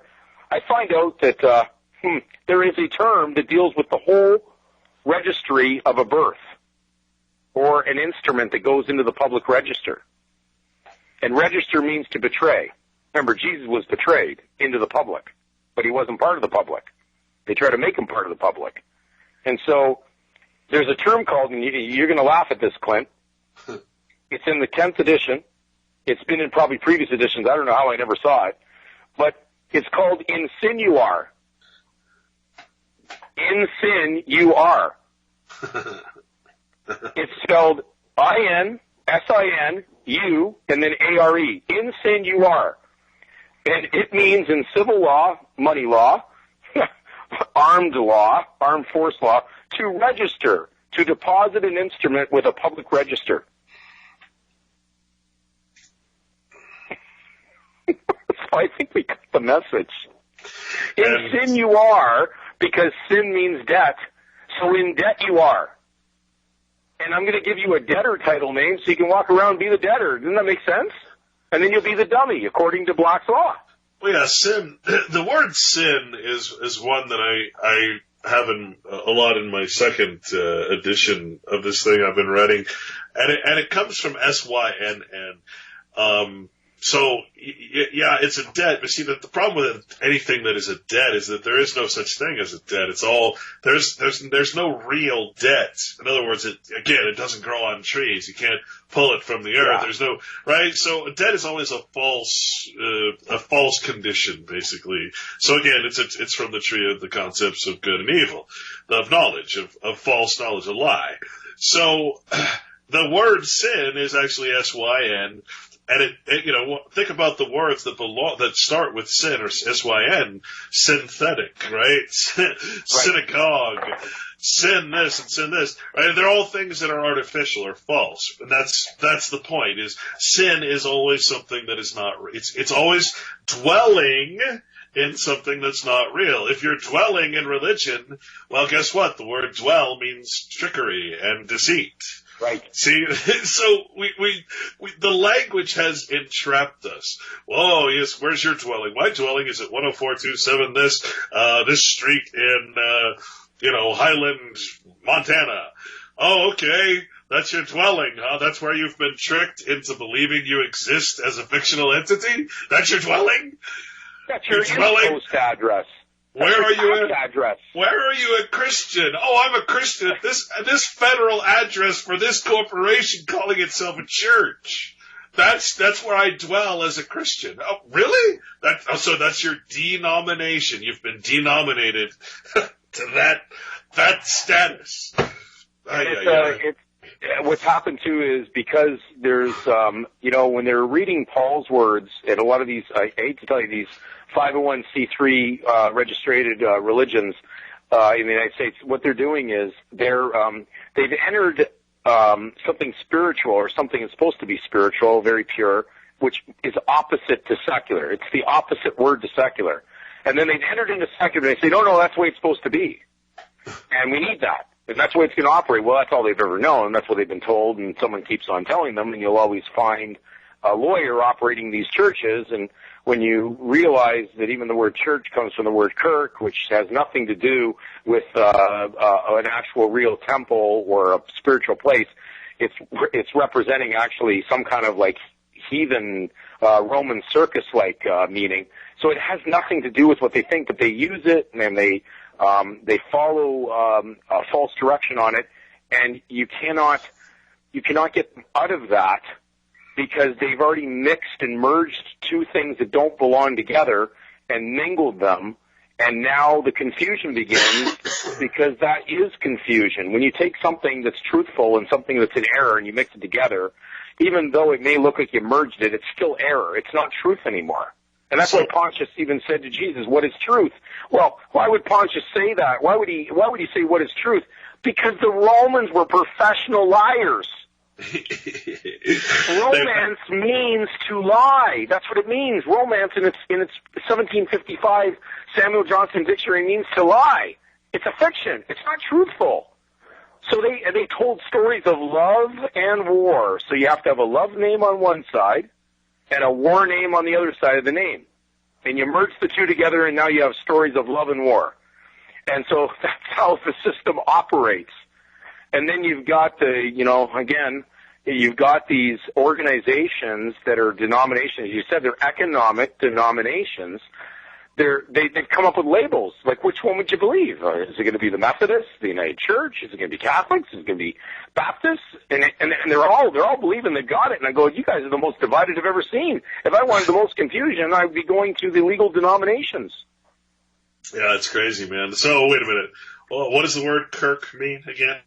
I find out that there is a term that deals with the whole registry of a birth, or an instrument that goes into the public register. And register means to betray. Remember, Jesus was betrayed into the public, but he wasn't part of the public. They try to make him part of the public. And so there's a term called, and you're going to laugh at this, Clint. It's in the 10th edition. It's been in probably previous editions. I don't know how I never saw it. But it's called insinuar. Insinuar. It's spelled I-N-S-I-N-U and then A-R-E. Insinuar. And it means in civil law, money law, armed force law, to register, to deposit an instrument with a public register. So I think we got the message. Insinuar, because sin means debt, so in debt you are. And I'm going to give you a debtor title name so you can walk around and be the debtor. Doesn't that make sense? And then you'll be the dummy, according to Black's law. Well, yeah, sin. The word sin is one that I have a lot in my second edition of this thing I've been reading, and it comes from S-Y-N-N. So, yeah, it's a debt, but see, the problem with anything that is a debt is that there is no such thing as a debt. It's all, there's no real debt. In other words, it doesn't grow on trees. You can't pull it from the earth. Yeah. There's no, right? So a debt is always a false condition, basically. So again, it's from the tree of the concepts of good and evil, of knowledge, of false knowledge, a lie. So, the word sin is actually S-Y-N. And think about the words that start with sin or S-Y-N, synthetic, right? Synagogue, sin this and sin this, right? They're all things that are artificial or false. And that's the point, is sin is always something that is not, it's always dwelling in something that's not real. If you're dwelling in religion, well, guess what? The word dwell means trickery and deceit. Right. See, so we the language has entrapped us. Oh, yes, where's your dwelling? My dwelling is at 10427 this street in, Highland, Montana. Oh, okay. That's your dwelling, huh? That's where you've been tricked into believing you exist as a fictional entity? That's your dwelling? That's your dwelling? post address. Where are you address? Where are you a Christian? Oh, I'm a Christian at this federal address for this corporation calling itself a church. That's where I dwell as a Christian. Oh, really? So that's your denomination. You've been denominated to that status. What's happened too is because there's, when they're reading Paul's words, and a lot of these, I hate to tell you, these 501c3 registered religions in the United States, what they're doing is they've entered something spiritual, or something that's supposed to be spiritual, very pure, which is opposite to secular. It's the opposite word to secular. And then they've entered into secular, and they say, no, that's the way it's supposed to be. And we need that. And that's the way it's going to operate. Well, that's all they've ever known. That's what they've been told, and someone keeps on telling them, and you'll always find a lawyer operating these churches. And when you realize that even the word church comes from the word kirk, which has nothing to do with an actual real temple or a spiritual place, it's representing actually some kind of like heathen Roman circus-like meaning. So it has nothing to do with what they think, but they use it, and they follow a false direction on it, and you cannot get them out of that because they've already mixed and merged two things that don't belong together and mingled them, and now the confusion begins because that is confusion. When you take something that's truthful and something that's in error and you mix it together, even though it may look like you merged it, it's still error. It's not truth anymore. And that's why Pontius even said to Jesus, what is truth? Well, why would Pontius say that? Why would he say what is truth? Because the Romans were professional liars. Romance means to lie. That's what it means. Romance in its 1755 Samuel Johnson dictionary means to lie. It's a fiction. It's not truthful. So they told stories of love and war. So you have to have a love name on one side and a war name on the other side of the name. And you merge the two together, and now you have stories of love and war. And so that's how the system operates. And then you've got you've got these organizations that are denominations. You said they're economic denominations. They've come up with labels. Like, which one would you believe? Is it going to be the Methodists, the United Church? Is it going to be Catholics? Is it going to be Baptists? And they're all believing they've got it. And I go, you guys are the most divided I've ever seen. If I wanted the most confusion, I'd be going to the legal denominations. Yeah, it's crazy, man. So wait a minute. Well, what does the word kirk mean again?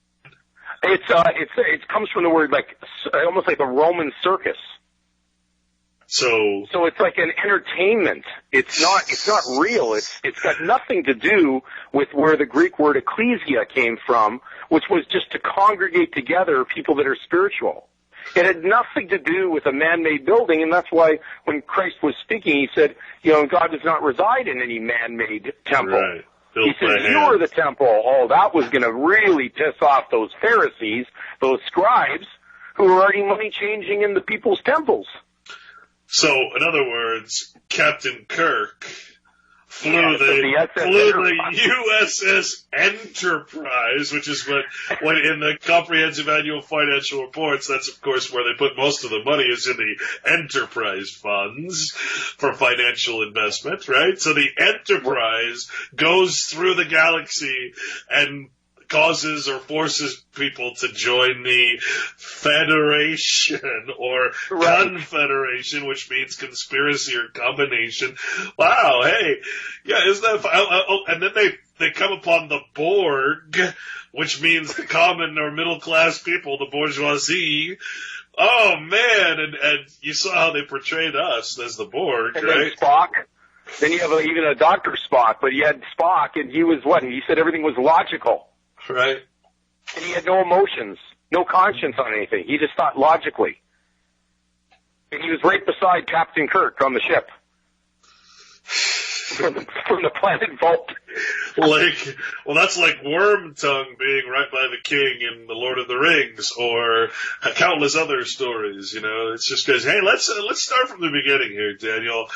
It comes from the word almost like a Roman circus. So it's like an entertainment. It's not real. It's got nothing to do with where the Greek word ecclesia came from, which was just to congregate together people that are spiritual. It had nothing to do with a man-made building, and that's why when Christ was speaking, he said, God does not reside in any man-made temple. Right. He said, you are the temple. Oh, that was going to really piss off those Pharisees, those scribes, who were already money-changing in the people's temples. So, in other words, Captain Kirk flew the USS Enterprise, which is what in the Comprehensive Annual Financial Reports, that's of course where they put most of the money, is in the enterprise funds for financial investment, right? So the Enterprise goes through the galaxy and causes or forces people to join the Federation or Confederation, which means conspiracy or combination. Wow, hey, yeah, isn't that fun? And then they come upon the Borg, which means the common or middle class people, the bourgeoisie. Oh man, and you saw how they portrayed us as the Borg, and right? Then Spock. Then you have even a Dr. Spock, but you had Spock, and he was what? He said everything was logical. Right. And he had no emotions, no conscience on anything. He just thought logically. And he was right beside Captain Kirk on the ship. from the planet Vault. Well, that's like Wormtongue being right by the king in The Lord of the Rings, or countless other stories. It's just because, hey, let's start from the beginning here, Daniel.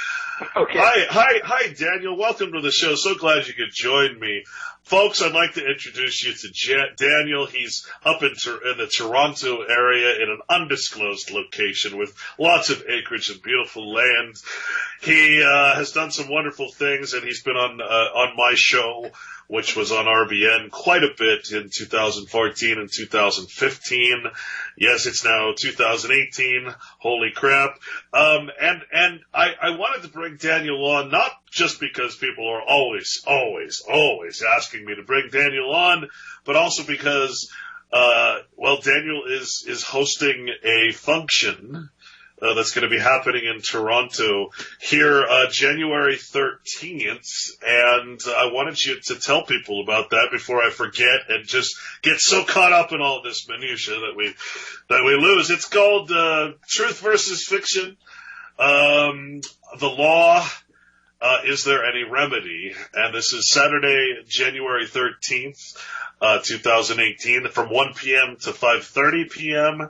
Okay. Hi, Daniel. Welcome to the show. So glad you could join me. Folks, I'd like to introduce you to Daniel. He's up in the Toronto area in an undisclosed location with lots of acreage and beautiful land. He has done some wonderful things, and he's been on my show, which was on RBN quite a bit in 2014 and 2015. Yes, it's now 2018. Holy crap. And I wanted to bring Daniel on, not just because people are always asking me to bring Daniel on, but also because, Daniel is hosting a function that's going to be happening in Toronto here January 13th, and I wanted you to tell people about that before I forget and just get so caught up in all this minutia that we lose. It's called Truth versus Fiction. The Law. Is There Any Remedy? And this is Saturday, January 13th, 2018, from 1 p.m. to 5:30 p.m.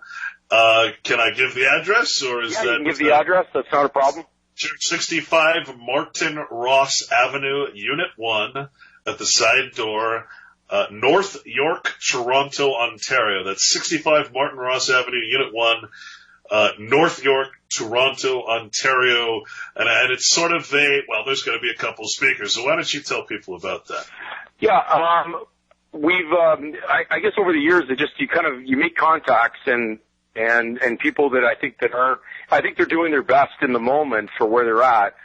Can I give the address, or is that? Yeah, you can give the address. That's not a problem. 65 Martin Ross Avenue, Unit 1, at the side door, North York, Toronto, Ontario. That's 65 Martin Ross Avenue, Unit 1, North York, Toronto, Ontario. And it's sort of there's going to be a couple of speakers. So why don't you tell people about that? Yeah, we've, I guess over the years, you make contacts and people that I think they're doing their best in the moment for where they're at.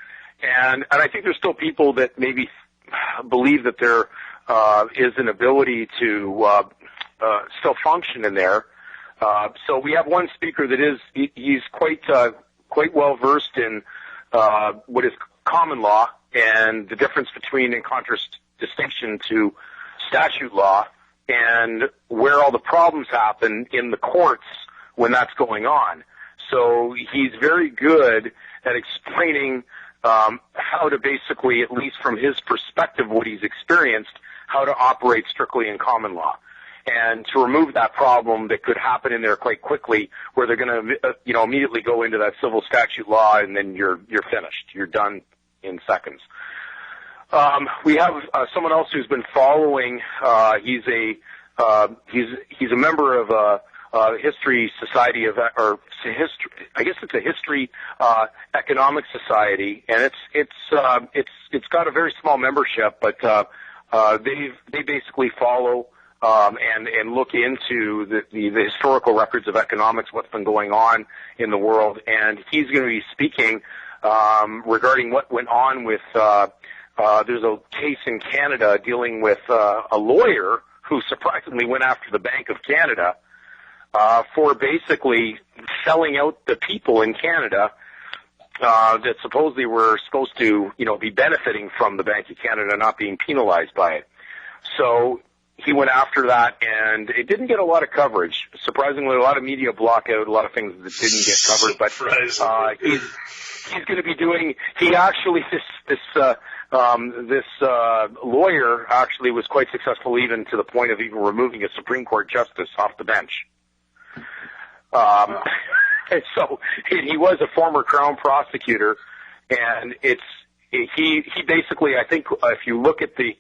And I think there's still people that maybe believe that there is an ability to still function in there. So we have one speaker that he's quite well versed in what is common law and the difference between, in contradistinction to statute law, and where all the problems happen in the courts when that's going on. So he's very good at explaining how to basically, at least from his perspective, what he's experienced, how to operate strictly in common law, and to remove that problem that could happen in there quite quickly, where they're going to, immediately go into that civil statute law, and then you're finished. You're done in seconds. We have someone else who's been following. He's a member of a history society I guess it's a history economic society, and it's got a very small membership, but they basically follow and look into the historical records of economics, what's been going on in the world, and he's going to be speaking regarding what went on with. There's a case in Canada dealing with a lawyer who surprisingly went after the Bank of Canada for basically selling out the people in Canada that supposedly were supposed to, be benefiting from the Bank of Canada, not being penalized by it. So he went after that, and it didn't get a lot of coverage. Surprisingly, a lot of media block out a lot of things that didn't get covered. But he's going to be doing. He actually this lawyer actually was quite successful, even to the point of even removing a Supreme Court justice off the bench. And so he was a former Crown prosecutor, and he basically, I think, if you look at the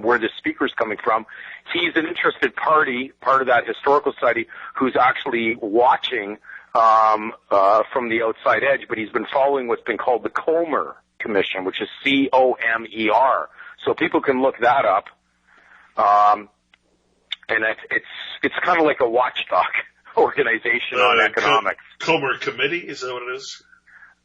where the speaker's coming from, he's an interested party, part of that historical society, who's actually watching from the outside edge, but he's been following what's been called the Comer Commission, which is COMER. So people can look that up, and it's kind of like a watchdog organization on economics. Comer Committee, is that what it is?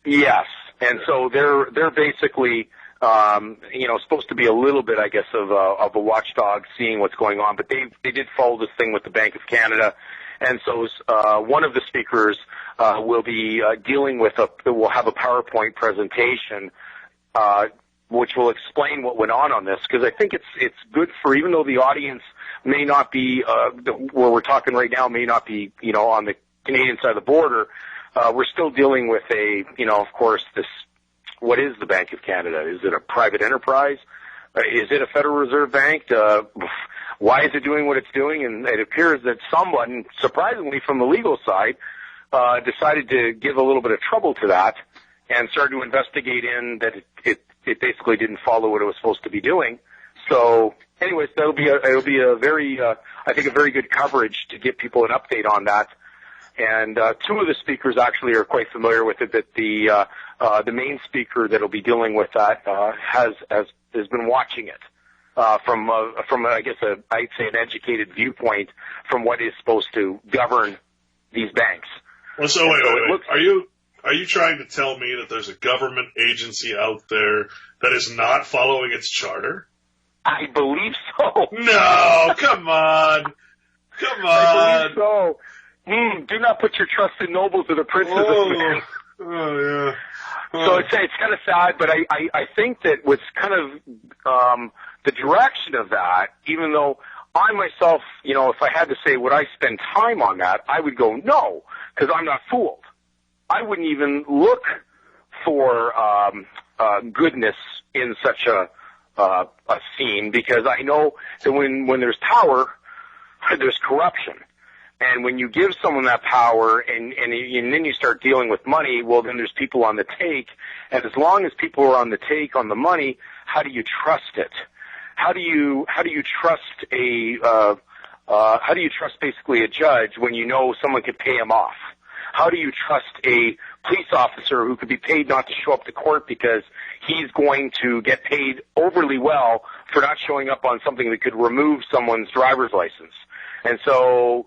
Yes, and so they're basically supposed to be a little bit, I guess, of a watchdog, seeing what's going on. But they did follow this thing with the Bank of Canada, and so one of the speakers will be dealing with will have a PowerPoint presentation, which will explain what went on this, because I think it's good for, even though the audience may not be where we're talking right now, may not be on the Canadian side of the border, we're still dealing with of course, this what is the Bank of Canada? Is it a private enterprise? Is it a Federal Reserve Bank? Why is it doing what it's doing? And it appears that someone, surprisingly from the legal side, decided to give a little bit of trouble to that and started to investigate in that it basically didn't follow what it was supposed to be doing. So, anyways, it'll be a very, I think, a very good coverage to give people an update on that. And two of the speakers actually are quite familiar with it. That the main speaker that'll be dealing with that has been watching it from I guess I'd say an educated viewpoint from what is supposed to govern these banks. Well, so wait. Are you trying to tell me that there's a government agency out there that is not following its charter? I believe so. No, come on. I believe so. Do not put your trust in nobles or the princes. Oh, yeah. So it's kind of sad, but I think that what's kind of the direction of that, even though I myself, if I had to say would I spend time on that, I would go no, because I'm not fooled. I wouldn't even look for goodness in such a scene, because I know that when there's power, there's corruption. And when you give someone that power and then you start dealing with money, well, then there's people on the take. And as long as people are on the take on the money, how do you trust it? How do you trust how do you trust basically a judge when you know someone could pay him off? How do you trust a police officer who could be paid not to show up to court because he's going to get paid overly well for not showing up on something that could remove someone's driver's license? And so,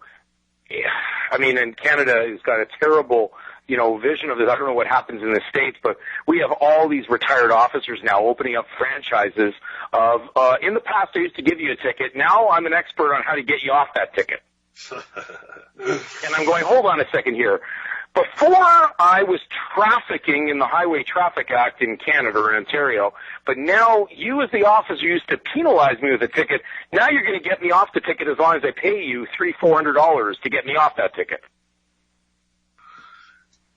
I mean, and Canada has got a terrible, vision of this. I don't know what happens in the States, but we have all these retired officers now opening up franchises of, in the past I used to give you a ticket. Now I'm an expert on how to get you off that ticket. And I'm going, hold on a second here. Before I was trafficking in the Highway Traffic Act in Canada or in Ontario, but now you as the officer used to penalize me with a ticket. Now you're going to get me off the ticket as long as I pay you $300-400 to get me off that ticket.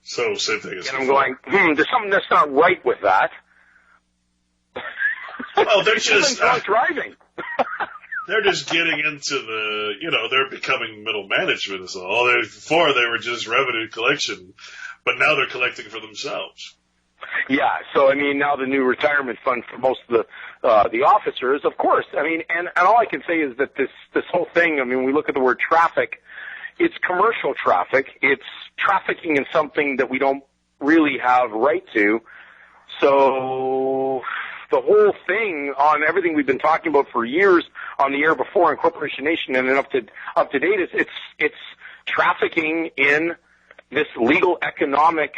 So same thing as. And I'm going, there's something that's not right with that. Well, they're just drunk driving. They're just getting into they're becoming middle management is all. Before they were just revenue collection, but now they're collecting for themselves. Yeah, so I mean, now the new retirement fund for most of the officers, of course. I mean, and all I can say is that this whole thing. I mean, we look at the word traffic. It's commercial traffic. It's trafficking in something that we don't really have right to. So the whole thing on everything we've been talking about for years on the air before in Corporation Nation and then up to date is it's trafficking in this legal economic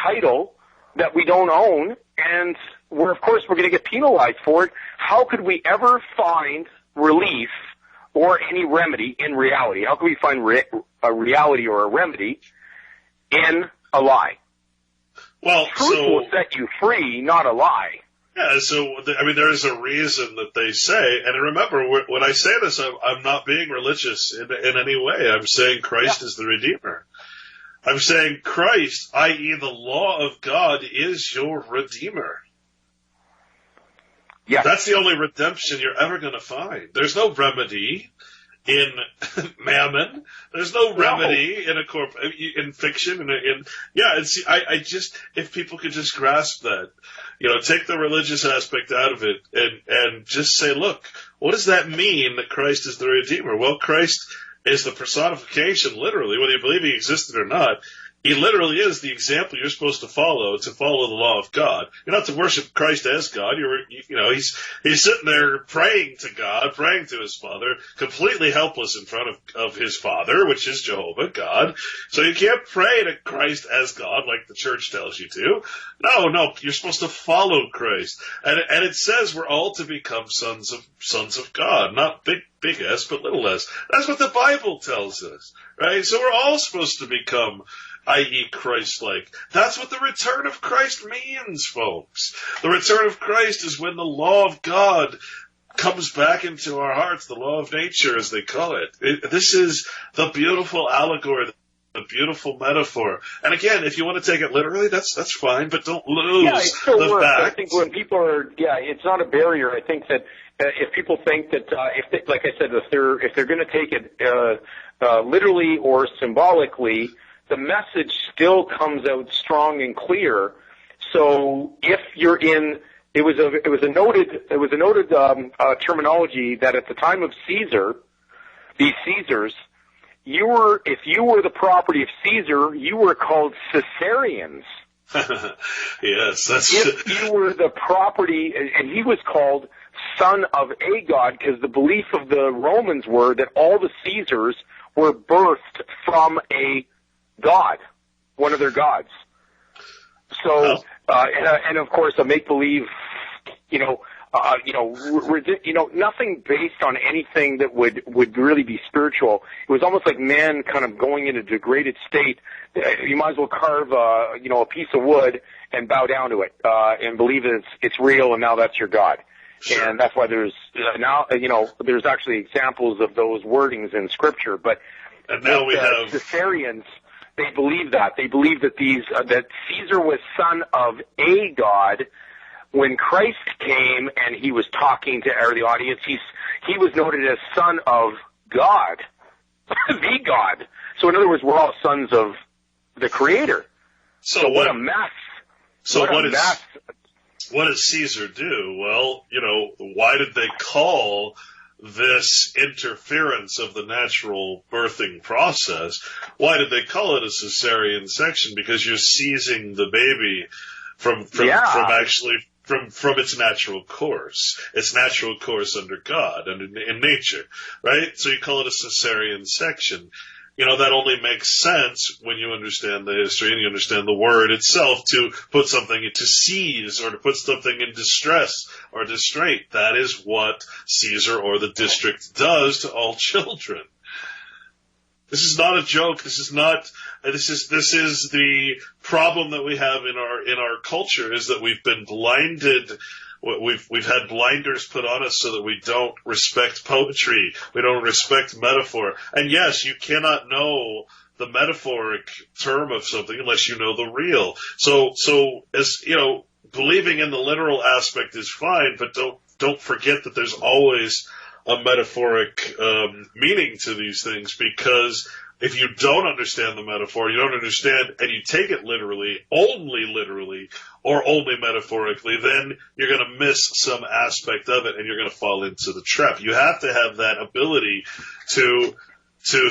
title that we don't own, and of course we're going to get penalized for it. How could we ever find relief or any remedy in reality? How can we find a reality or a remedy in a lie? Well, truth will set you free, not a lie. Yeah, so, I mean, there is a reason that they say, and remember, when I say this, I'm not being religious in any way. I'm saying Christ is the Redeemer. I'm saying Christ, i.e. the law of God, is your Redeemer. Yeah. That's the only redemption you're ever going to find. There's no remedy in mammon. There's no remedy in fiction. I just, if people could just grasp that, take the religious aspect out of it and just say, look, what does that mean that Christ is the Redeemer? Well, Christ is the personification, literally, whether you believe he existed or not. He literally is the example you're supposed to follow the law of God. You're not to worship Christ as God. He's sitting there praying to God, praying to his Father, completely helpless in front of his Father, which is Jehovah, God. So you can't pray to Christ as God like the church tells you to. No, you're supposed to follow Christ. And it says we're all to become sons of God, not big S, but little s. That's what the Bible tells us, right? So we're all supposed to become, i.e. Christ-like. That's what the return of Christ means, folks. The return of Christ is when the law of God comes back into our hearts, the law of nature, as they call it. This is the beautiful allegory A beautiful metaphor. And again, if you want to take it literally, that's fine, but don't lose it still the works. fact. I think when people are, it's not a barrier. I think that if people think that, like I said, if they're going to take it literally or symbolically, the message still comes out strong and clear. So if you're in, it was a noted terminology that at the time of Caesar, these Caesars, if you were the property of Caesar, you were called Caesarians. Yes, that's. If you were the property, and he was called son of a god, because the belief of the Romans were that all the Caesars were birthed from a god, one of their gods. So, and of course, a make-believe, nothing based on anything that would really be spiritual. It was almost like man kind of going in a degraded state. You might as well carve, a piece of wood and bow down to it, and believe that it's real, and now that's your God. Sure. And that's why there's there's actually examples of those wordings in Scripture. But and now we have Caesarians. They believe that. They believe that that Caesar was son of a god. When Christ came and he was talking to the audience, he was noted as son of God, the God. So in other words, we're all sons of the Creator. So what a mess. So what does Caesar do? Well, why did they call this interference of the natural birthing process? Why did they call it a cesarean section? Because you're seizing the baby from its natural course under God and in nature, right? So you call it a cesarean section. That only makes sense when you understand the history and you understand the word itself, to put something to seize or to put something in distress or distraint. That is what Caesar or the district does to all children. This is not a joke. This is the problem that we have in our culture, is that we've been blinded. We've had blinders put on us so that we don't respect poetry. We don't respect metaphor. And yes, you cannot know the metaphoric term of something unless you know the real. So as believing in the literal aspect is fine, but don't forget that there's always a metaphoric meaning to these things, because if you don't understand the metaphor, you don't understand, and you take it literally, or only metaphorically, then you're going to miss some aspect of it, and you're going to fall into the trap. You have to have that ability to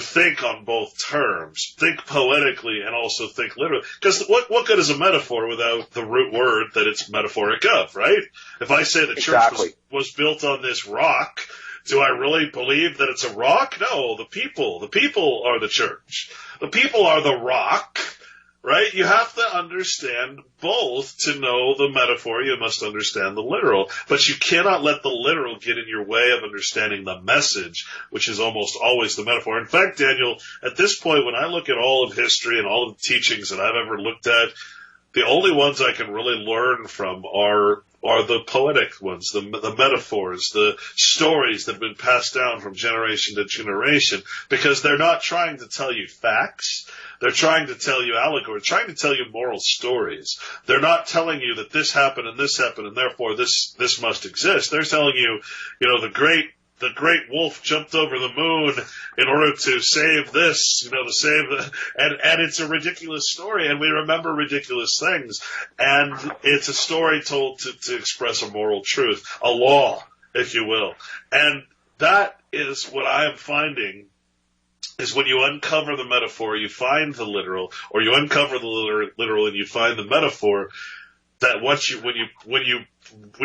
think on both terms, think poetically and also think literally. Because what good is a metaphor without the root word that it's metaphoric of, right? If I say the church was built on this rock, do I really believe that it's a rock? No, the people are the church. The people are the rock, right? You have to understand both to know the metaphor. You must understand the literal, but you cannot let the literal get in your way of understanding the message, which is almost always the metaphor. In fact, Daniel, at this point, when I look at all of history and all of the teachings that I've ever looked at, the only ones I can really learn from are the poetic ones, the metaphors, the stories that have been passed down from generation to generation, because they're not trying to tell you facts. They're trying to tell you allegories, trying to tell you moral stories. They're not telling you that this happened and therefore this must exist. They're telling you, the great wolf jumped over the moon in order to save this, and it's a ridiculous story, and we remember ridiculous things, and it's a story told to express a moral truth, a law, if you will. And that is what I am finding, is when you uncover the metaphor, you find the literal, or you uncover the literal and you find the metaphor, that when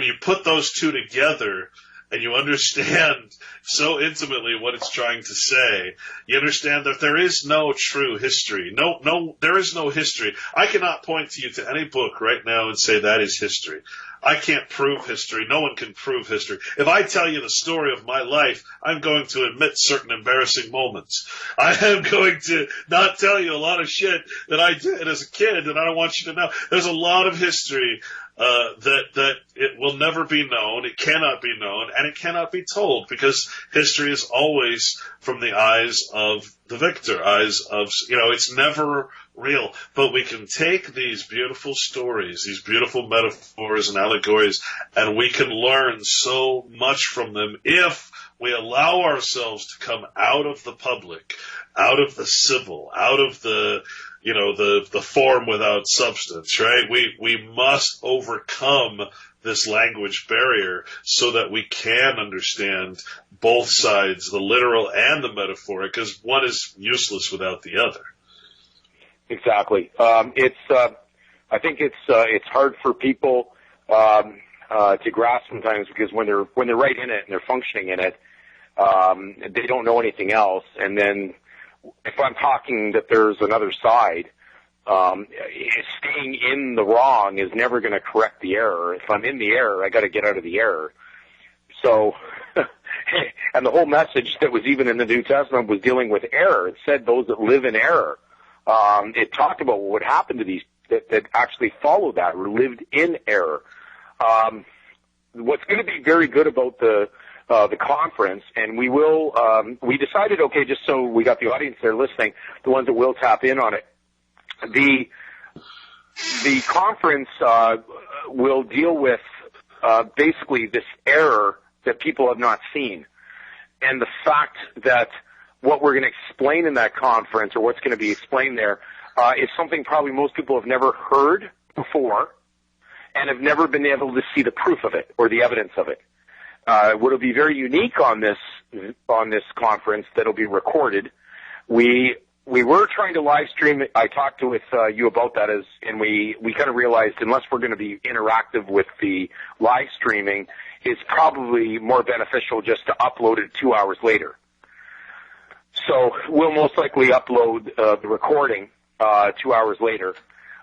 you put those two together, and you understand so intimately what it's trying to say, you understand that there is no true history. No, there is no history. I cannot point to you to any book right now and say that is history. I can't prove history. No one can prove history. If I tell you the story of my life, I'm going to admit certain embarrassing moments. I am going to not tell you a lot of shit that I did as a kid, and I don't want you to know. There's a lot of history that it will never be known, it cannot be known, and it cannot be told, because history is always from the eyes of the victor, it's never real. But we can take these beautiful stories, these beautiful metaphors and allegories, and we can learn so much from them if we allow ourselves to come out of the public, out of the civil, out of the form without substance, right? We must overcome this language barrier so that we can understand both sides, the literal and the metaphoric, because one is useless without the other. Exactly. I think it's hard for people to grasp sometimes, because when they're right in it and they're functioning in it, they don't know anything else. And then if I'm talking that there's another side, staying in the wrong is never going to correct the error. If I'm in the error, I got to get out of the error. So, and the whole message that was even in the New Testament was dealing with error. It said those that live in error. It talked about what would happen to these that actually followed that or lived in error. What's going to be very good about the conference, and we decided, okay, just so we got the audience there listening, the ones that will tap in on it, the conference will deal with basically this error that people have not seen, and the fact that what we're going to explain in that conference, or what's going to be explained there, is something probably most people have never heard before and have never been able to see the proof of it or the evidence of it. What'll be very unique on this conference that'll be recorded. We were trying to live stream it. I talked with you about that, and we kind of realized unless we're going to be interactive with the live streaming, it's probably more beneficial just to upload it 2 hours later. So we'll most likely upload the recording 2 hours later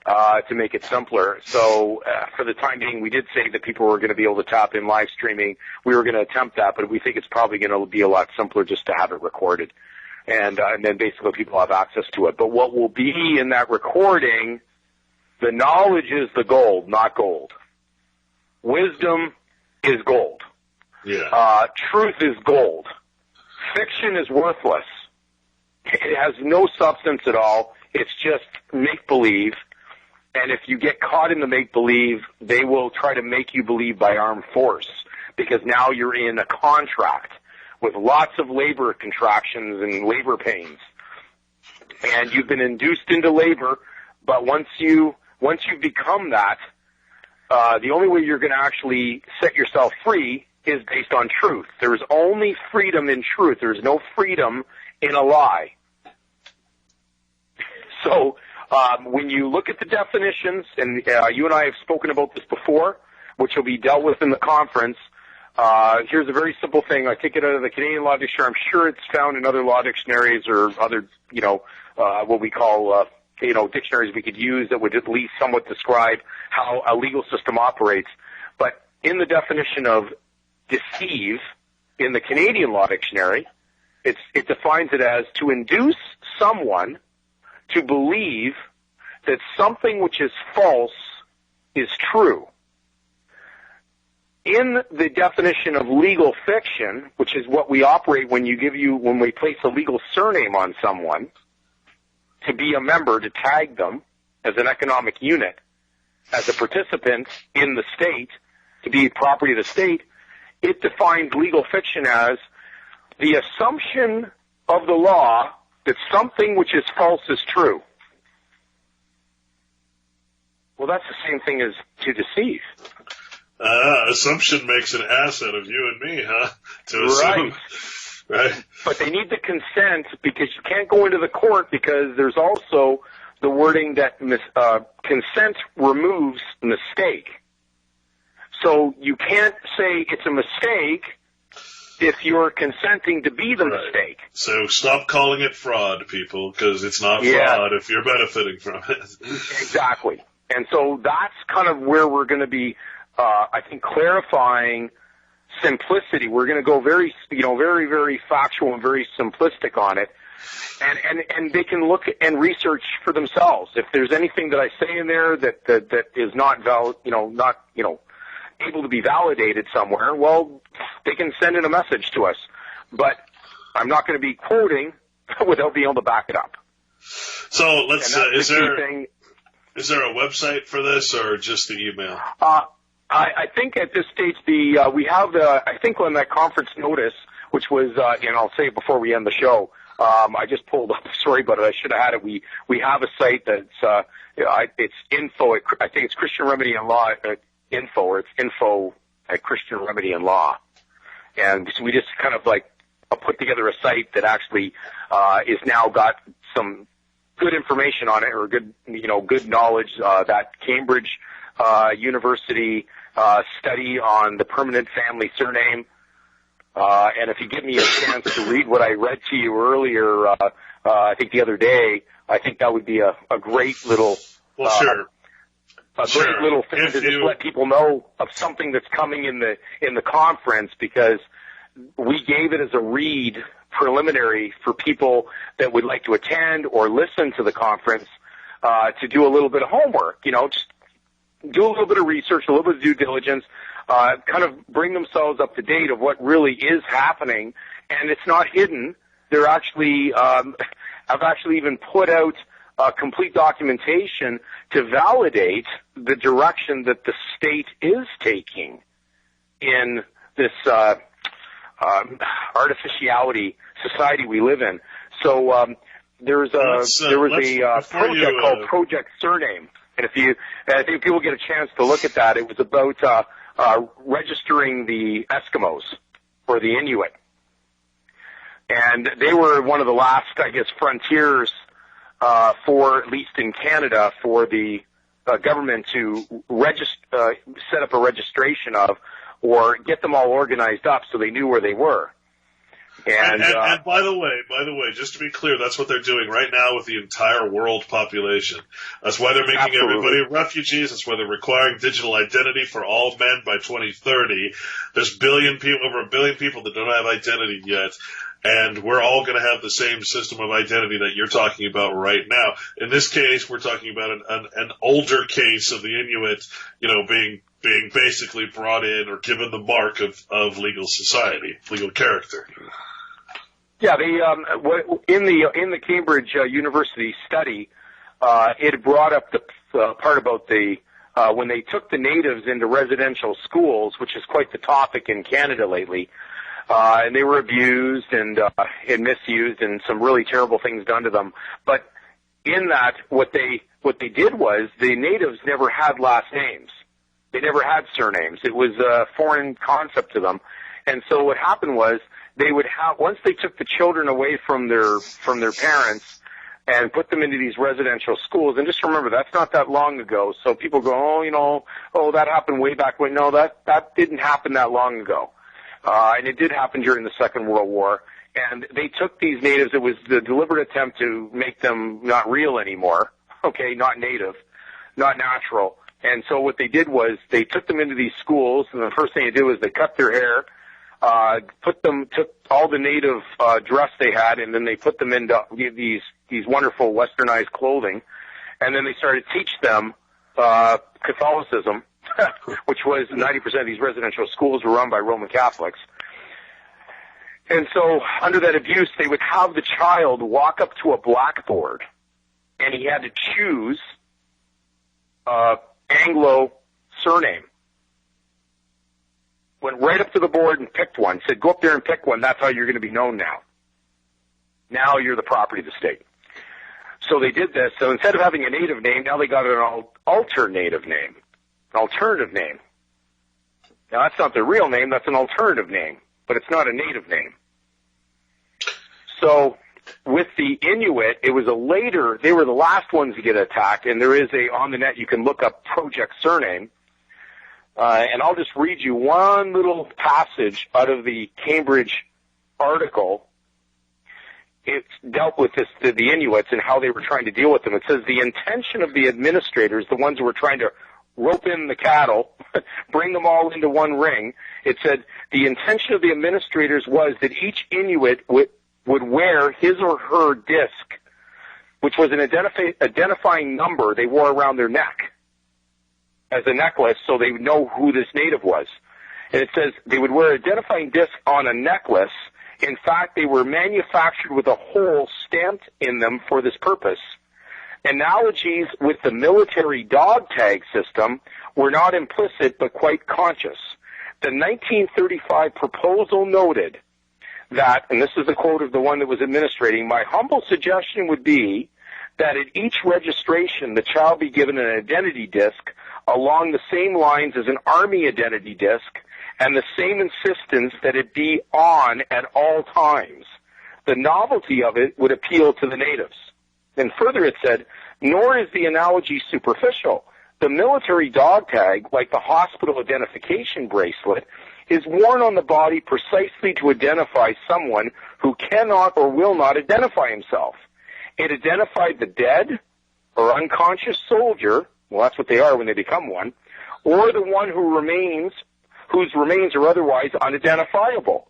to make it simpler. So for the time being, we did say that people were going to be able to tap in live streaming. We were going to attempt that, but we think it's probably going to be a lot simpler just to have it recorded. And then basically people have access to it. But what will be in that recording, the knowledge is the gold, not gold. Wisdom is gold. Yeah. Truth is gold. Fiction is worthless. It has no substance at all. It's just make-believe. And if you get caught in the make-believe, they will try to make you believe by armed force, because now you're in a contract with lots of labor contractions and labor pains. And you've been induced into labor, but once you become that, the only way you're going to actually set yourself free is based on truth. There is only freedom in truth. There is no freedom in a lie. So when you look at the definitions, and you and I have spoken about this before, which will be dealt with in the conference, here's a very simple thing. I take it out of the Canadian Law Dictionary. I'm sure it's found in other law dictionaries or other, what we call, dictionaries we could use that would at least somewhat describe how a legal system operates. But in the definition of deceive in the Canadian Law Dictionary, it defines it as to induce someone to believe that something which is false is true. In the definition of legal fiction, which is what we operate when we place a legal surname on someone to be a member, to tag them as an economic unit, as a participant in the state, to be property of the state, it defines legal fiction as the assumption of the law that something which is false is true. Well, that's the same thing as to deceive. Assumption makes an ass out of you and me, huh? To assume. Right. But they need the consent, because you can't go into the court, because there's also the wording that consent removes mistake. So you can't say it's a mistake if you're consenting to be the mistake. So stop calling it fraud, people, because it's not fraud if you're benefiting from it. Exactly. And so that's kind of where we're going to be, I think, clarifying simplicity. We're going to go very, very, very factual and very simplistic on it. And they can look and research for themselves. If there's anything that I say in there that is not able to be validated somewhere, well, they can send in a message to us. But I'm not going to be quoting without being able to back it up. So let's. Is there a website for this or just the email? I think at this stage we have I think on that conference notice, which was and I'll say it before we end the show. I just pulled up. Sorry, but I should have had it. We have a site that's it's info. I think it's Christian Remedy and Law info, or it's info at Christian Remedy and Law, and so we just kind of like put together a site that actually is now got some good information on it, or good knowledge. That Cambridge University study on the permanent family surname. And if you give me a chance to read what I read to you earlier, I think the other day, I think that would be a great little, sure. Great little thing to just let people know of something that's coming in the conference, because we gave it as a read preliminary for people that would like to attend or listen to the conference, to do a little bit of homework, just do a little bit of research, a little bit of due diligence, kind of bring themselves up to date of what really is happening. And it's not hidden. They're actually, I've actually even put out complete documentation to validate the direction that the state is taking in this artificiality society we live in. So there was a project called Project Surname. And I think people get a chance to look at that. It was about registering the Eskimos or the Inuit. And they were one of the last, I guess, frontiers for, at least in Canada, for the government to set up a registration of, or get them all organized up so they knew where they were. And by the way, just to be clear, that's what they're doing right now with the entire world population. That's why they're making everybody refugees. That's why they're requiring digital identity for all men by 2030. There's over a billion people that don't have identity yet. And we're all going to have the same system of identity that you're talking about right now. In this case, we're talking about an older case of the Inuit, being basically brought in or given the mark of legal society, legal character. Yeah, in the Cambridge University study, it brought up the part about when they took the natives into residential schools, which is quite the topic in Canada lately, and they were abused and misused, and some really terrible things done to them. But in that, what they did was the natives never had last names. They never had surnames. It was a foreign concept to them. And so what happened was they would have, once they took the children away from their parents and put them into these residential schools, and just remember, that's not that long ago. So people go, that happened way back when. No, that didn't happen that long ago. And it did happen during the Second World War. And they took these natives. It was the deliberate attempt to make them not real anymore. Okay, not native, not natural. And so what they did was they took them into these schools, and the first thing they did was they cut their hair, took all the native dress they had, and then they put them into these wonderful westernized clothing, and then they started to teach them Catholicism, which was 90% of these residential schools were run by Roman Catholics. And so under that abuse, they would have the child walk up to a blackboard, and he had to choose Anglo surname. Went right up to the board and picked one. Said, go up there and pick one. That's how you're going to be known now. Now you're the property of the state. So they did this. So instead of having a native name, now they got an alternative name. An alternative name. Now that's not their real name. That's an alternative name. But it's not a native name. So with the Inuit, it was they were the last ones to get attacked, and there is on the net, you can look up Project Surname, and I'll just read you one little passage out of the Cambridge article. It dealt with the Inuits and how they were trying to deal with them. It says, the intention of the administrators, the ones who were trying to rope in the cattle, bring them all into one ring, it said, the intention of the administrators was that each Inuit would wear his or her disc, which was an identifying number they wore around their neck as a necklace so they would know who this native was. And it says they would wear an identifying disc on a necklace. In fact, they were manufactured with a hole stamped in them for this purpose. Analogies with the military dog tag system were not implicit but quite conscious. The 1935 proposal noted that, and this is the quote of the one that was administrating, my humble suggestion would be that at each registration the child be given an identity disc along the same lines as an Army identity disc and the same insistence that it be on at all times. The novelty of it would appeal to the natives. And further it said, nor is the analogy superficial. The military dog tag, like the hospital identification bracelet, is worn on the body precisely to identify someone who cannot or will not identify himself. It identified the dead or unconscious soldier, well, that's what they are when they become one, or the one whose remains are otherwise unidentifiable.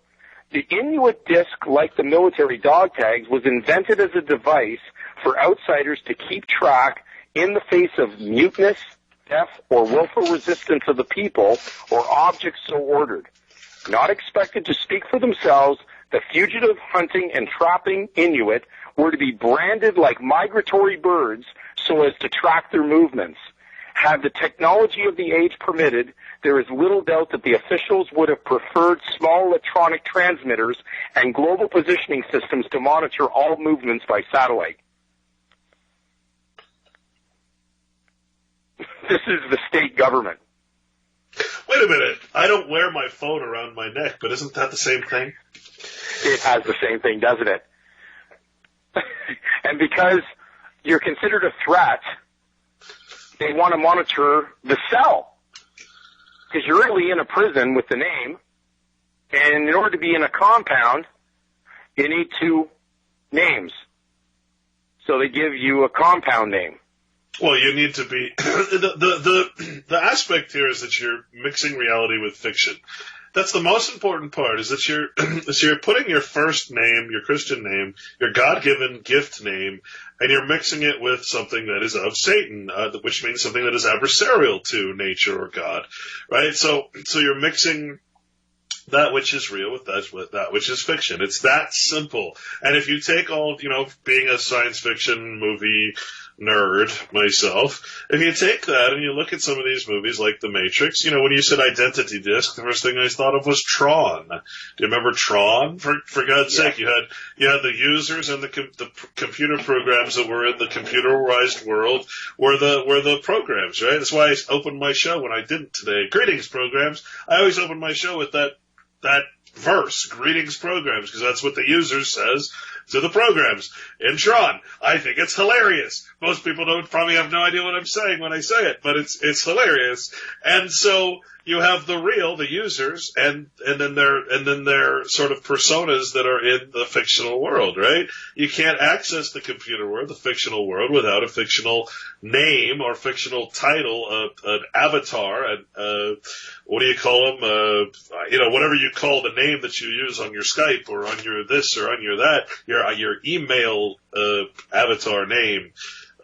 The Inuit disc, like the military dog tags, was invented as a device for outsiders to keep track in the face of mutinous, deaf, or willful resistance of the people or objects so ordered. Not expected to speak for themselves, the fugitive hunting and trapping Inuit were to be branded like migratory birds so as to track their movements. Had the technology of the age permitted, there is little doubt that the officials would have preferred small electronic transmitters and global positioning systems to monitor all movements by satellite. This is the state government. Wait a minute. I don't wear my phone around my neck, but isn't that the same thing? It has the same thing, doesn't it? And because you're considered a threat, they want to monitor the cell. Because you're really in a prison with the name, and in order to be in a compound, you need two names. So they give you a compound name. Well, you need to be the aspect here is that you're mixing reality with fiction. That's the most important part, is that you're putting your first name, your Christian name, your God-given gift name, and you're mixing it with something that is of Satan, which means something that is adversarial to nature or God, right? So you're mixing that which is real with that which is fiction. It's that simple. And if you take all, being a science fiction movie nerd myself, if you take that and you look at some of these movies like The Matrix, when you said identity disc, the first thing I thought of was Tron. Do you remember Tron? For God's sake, you had the users and the computer programs that were in the computerized world were the programs, right? That's why I opened my show when I didn't today. Greetings, programs. I always open my show with that verse, greetings, programs, because that's what the user says to the programs in Tron. I think it's hilarious. Most people probably have no idea what I'm saying when I say it, but it's hilarious. And so you have the users, and then their sort of personas that are in the fictional world, right? You can't access the computer world, the fictional world, without a fictional name or fictional title, an avatar, what do you call them? Whatever you call the name that you use on your Skype or on your this or on your that, your email avatar name.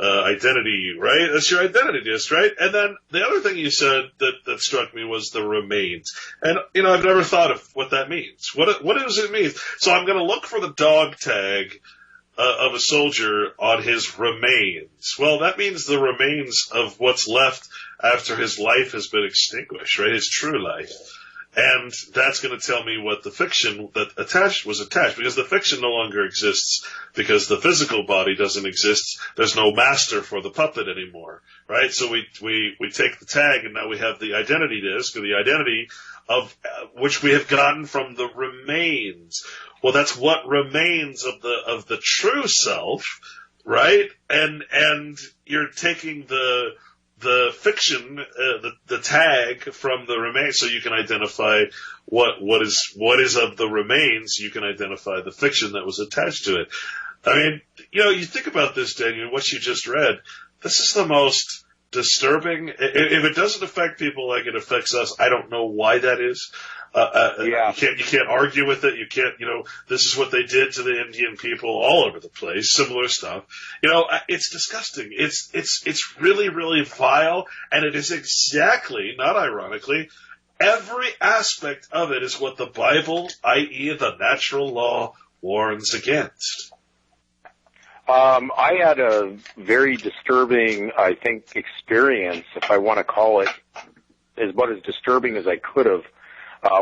Identity, right? That's your identity disc, right? And then the other thing you said that struck me was the remains. And, I've never thought of what that means. What does it mean? So I'm going to look for the dog tag of a soldier on his remains. Well, that means the remains of what's left after his life has been extinguished, right? His true life. And that's going to tell me what the fiction that was attached, because the fiction no longer exists because the physical body doesn't exist. There's no master for the puppet anymore, right? So we take the tag, and now we have the identity disc, or the identity of which we have gotten from the remains. Well, that's what remains of the true self, right? And you're taking the fiction, the tag from the remains, so you can identify what is of the remains. You can identify the fiction that was attached to it. I mean, you think about this, Daniel, what you just read. This is the most disturbing. If it doesn't affect people like it affects us, I don't know why that is. You can't argue with it. You can't, this is what they did to the Indian people all over the place. Similar stuff. It's disgusting. It's really, really vile. And it is exactly, not ironically, every aspect of it is what the Bible, i.e. the natural law, warns against. I had a very disturbing, I think, experience, if I want to call it, about as disturbing as I could have,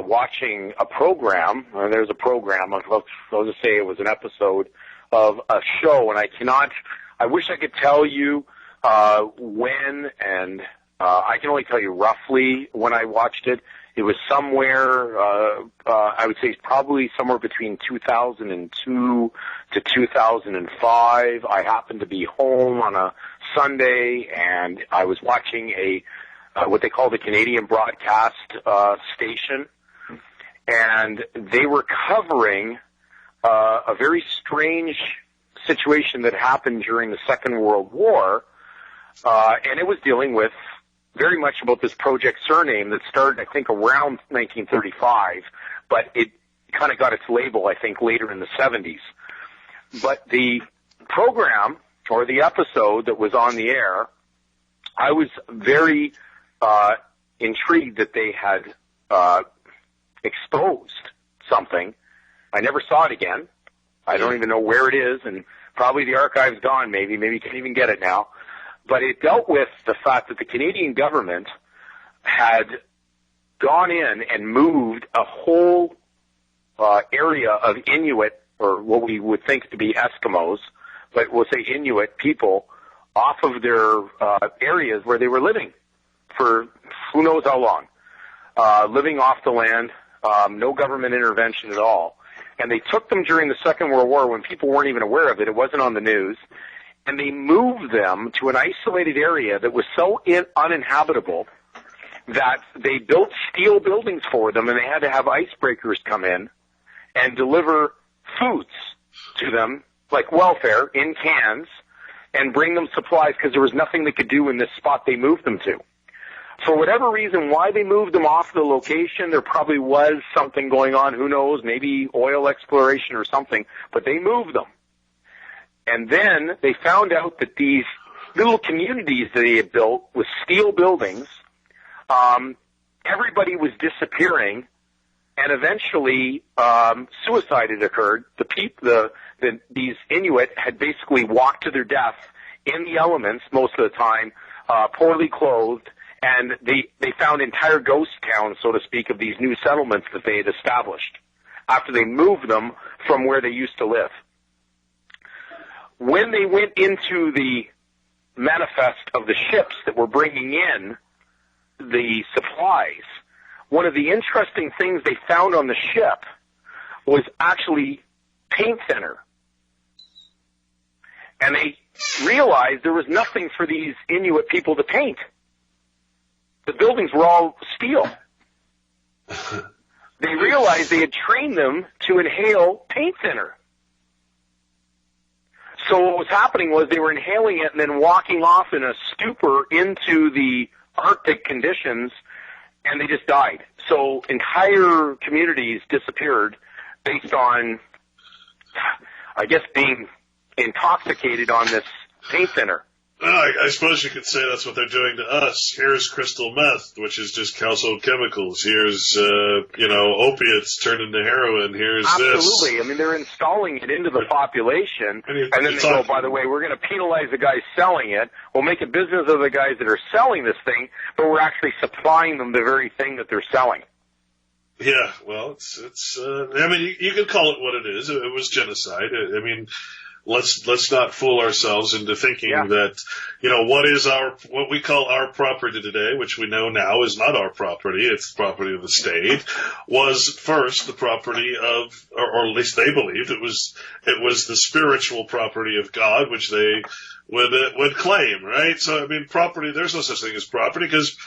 watching a program, or there's a program, I'll just say it was an episode of a show, and I wish I could tell you when, and I can only tell you roughly when I watched it. It was somewhere, I would say probably somewhere between 2002 to 2005. I happened to be home on a Sunday, and I was watching what they call the Canadian broadcast station, and they were covering a very strange situation that happened during the Second World War, and it was dealing with very much about this Project Surname that started, I think, around 1935, but it kind of got its label, I think, later in the 70s. But the program, or the episode that was on the air, I was very intrigued that they had exposed something. I never saw it again. I don't even know where it is, and probably the archive's gone, maybe you can't even get it now. But it dealt with the fact that the Canadian government had gone in and moved a whole area of Inuit, or what we would think to be Eskimos, but we'll say Inuit people, off of their areas where they were living for who knows how long, living off the land, no government intervention at all. And they took them during the Second World War when people weren't even aware of it. It wasn't on the news. And they moved them to an isolated area that was so uninhabitable that they built steel buildings for them, and they had to have icebreakers come in and deliver foods to them, like welfare, in cans, and bring them supplies because there was nothing they could do in this spot they moved them to. For whatever reason, why they moved them off the location, there probably was something going on, who knows, maybe oil exploration or something, but they moved them. And then they found out that these little communities that they had built with steel buildings, everybody was disappearing, and eventually suicide had occurred. These Inuit had basically walked to their death in the elements most of the time, poorly clothed, and they found entire ghost towns, so to speak, of these new settlements that they had established after they moved them from where they used to live. When they went into the manifest of the ships that were bringing in the supplies, one of the interesting things they found on the ship was actually paint thinner. And they realized there was nothing for these Inuit people to paint. The buildings were all steel. They realized they had trained them to inhale paint thinner. So what was happening was they were inhaling it and then walking off in a stupor into the Arctic conditions, and they just died. So entire communities disappeared based on, I guess, being intoxicated on this paint thinner. I suppose you could say that's what they're doing to us. Here's crystal meth, which is just household chemicals. Here's, opiates turned into heroin. Here's Absolutely. this. Absolutely. I mean, they're installing it into the population, and then they go, by the way, we're going to penalize the guys selling it. We'll make a business of the guys that are selling this thing, but we're actually supplying them the very thing that they're selling. Yeah, well, you can call it what it is. It was genocide. Let's not fool ourselves into thinking that, what we call our property today, which we know now is not our property, it's the property of the state, was first the property of, or at least they believed it was the spiritual property of God, which they would claim, right? So, property, there's no such thing as property because,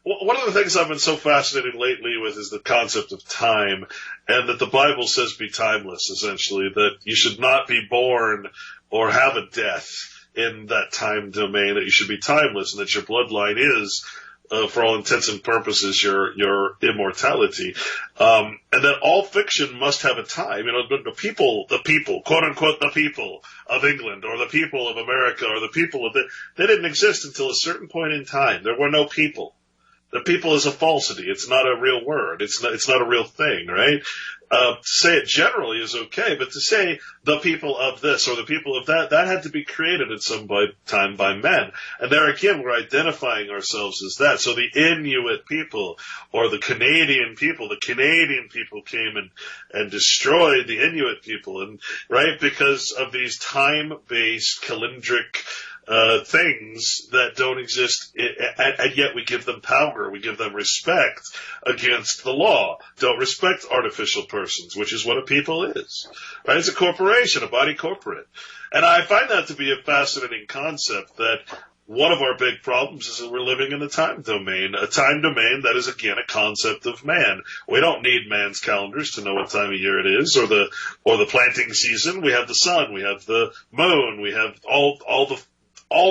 one of the things I've been so fascinated lately with is the concept of time, and that the Bible says be timeless, essentially, that you should not be born or have a death in that time domain, that you should be timeless, and that your bloodline is for all intents and purposes, your immortality. And that all fiction must have a time. The people, quote unquote, the people of England or the people of America or the people of they didn't exist until a certain point in time. There were no people. The people is a falsity. It's not a real word. It's not a real thing, right? To say it generally is okay, but to say the people of this or the people of that had to be created at some time by men. And there again, we're identifying ourselves as that. So the Inuit people or the Canadian people came and destroyed the Inuit people, and right, because of these time-based calendric things that don't exist, and yet we give them power, we give them respect against the law. Don't respect artificial persons, which is what a people is. Right? It's a corporation, a body corporate. And I find that to be a fascinating concept, that one of our big problems is that we're living in a time domain that is, again, a concept of man. We don't need man's calendars to know what time of year it is, or the planting season. We have the sun, we have the moon, we have all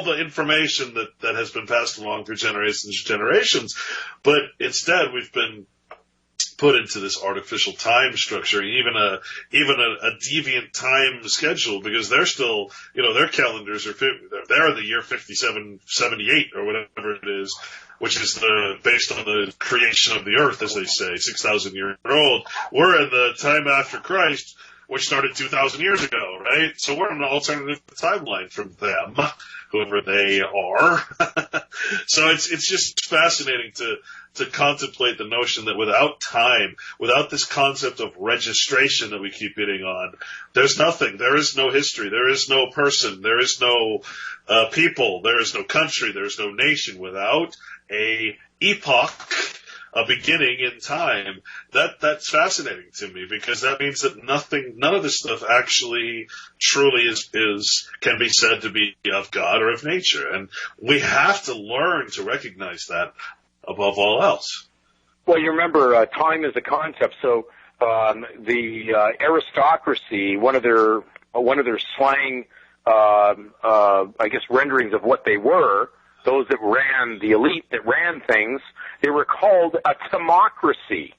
the information that has been passed along through generations, but instead we've been put into this artificial time structure, even a deviant time schedule, because they're still, their calendars they're in the year 5778 or whatever it is, which is based on the creation of the earth, as they say, 6,000 years old. We're in the time after Christ, which started 2,000 years ago, right? So we're in an alternative timeline from them, whoever they are. So it's just fascinating to contemplate the notion that without time, without this concept of registration that we keep hitting on, there's nothing. There is no history. There is no person. There is no people. There is no country. There is no nation without a epoch, a beginning in time. That's fascinating to me, because that means that none of this stuff actually truly can be said to be of God or of nature. And we have to learn to recognize that above all else. Well, you remember, time is a concept. So, the aristocracy, one of their slang, I guess, renderings of what they were, those that ran, the elite that ran things, they were called a timocracy.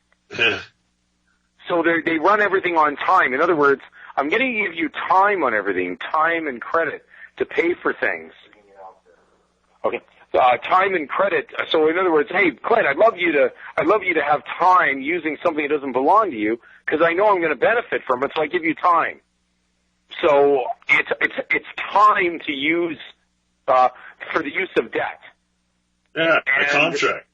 So they run everything on time. In other words, I'm going to give you time on everything, time and credit to pay for things. Okay. Time and credit. So in other words, hey, Clint, I'd love you to have time using something that doesn't belong to you, because I know I'm going to benefit from it, so I give you time. So it's time to use, for the use of debt. Yeah, a contract.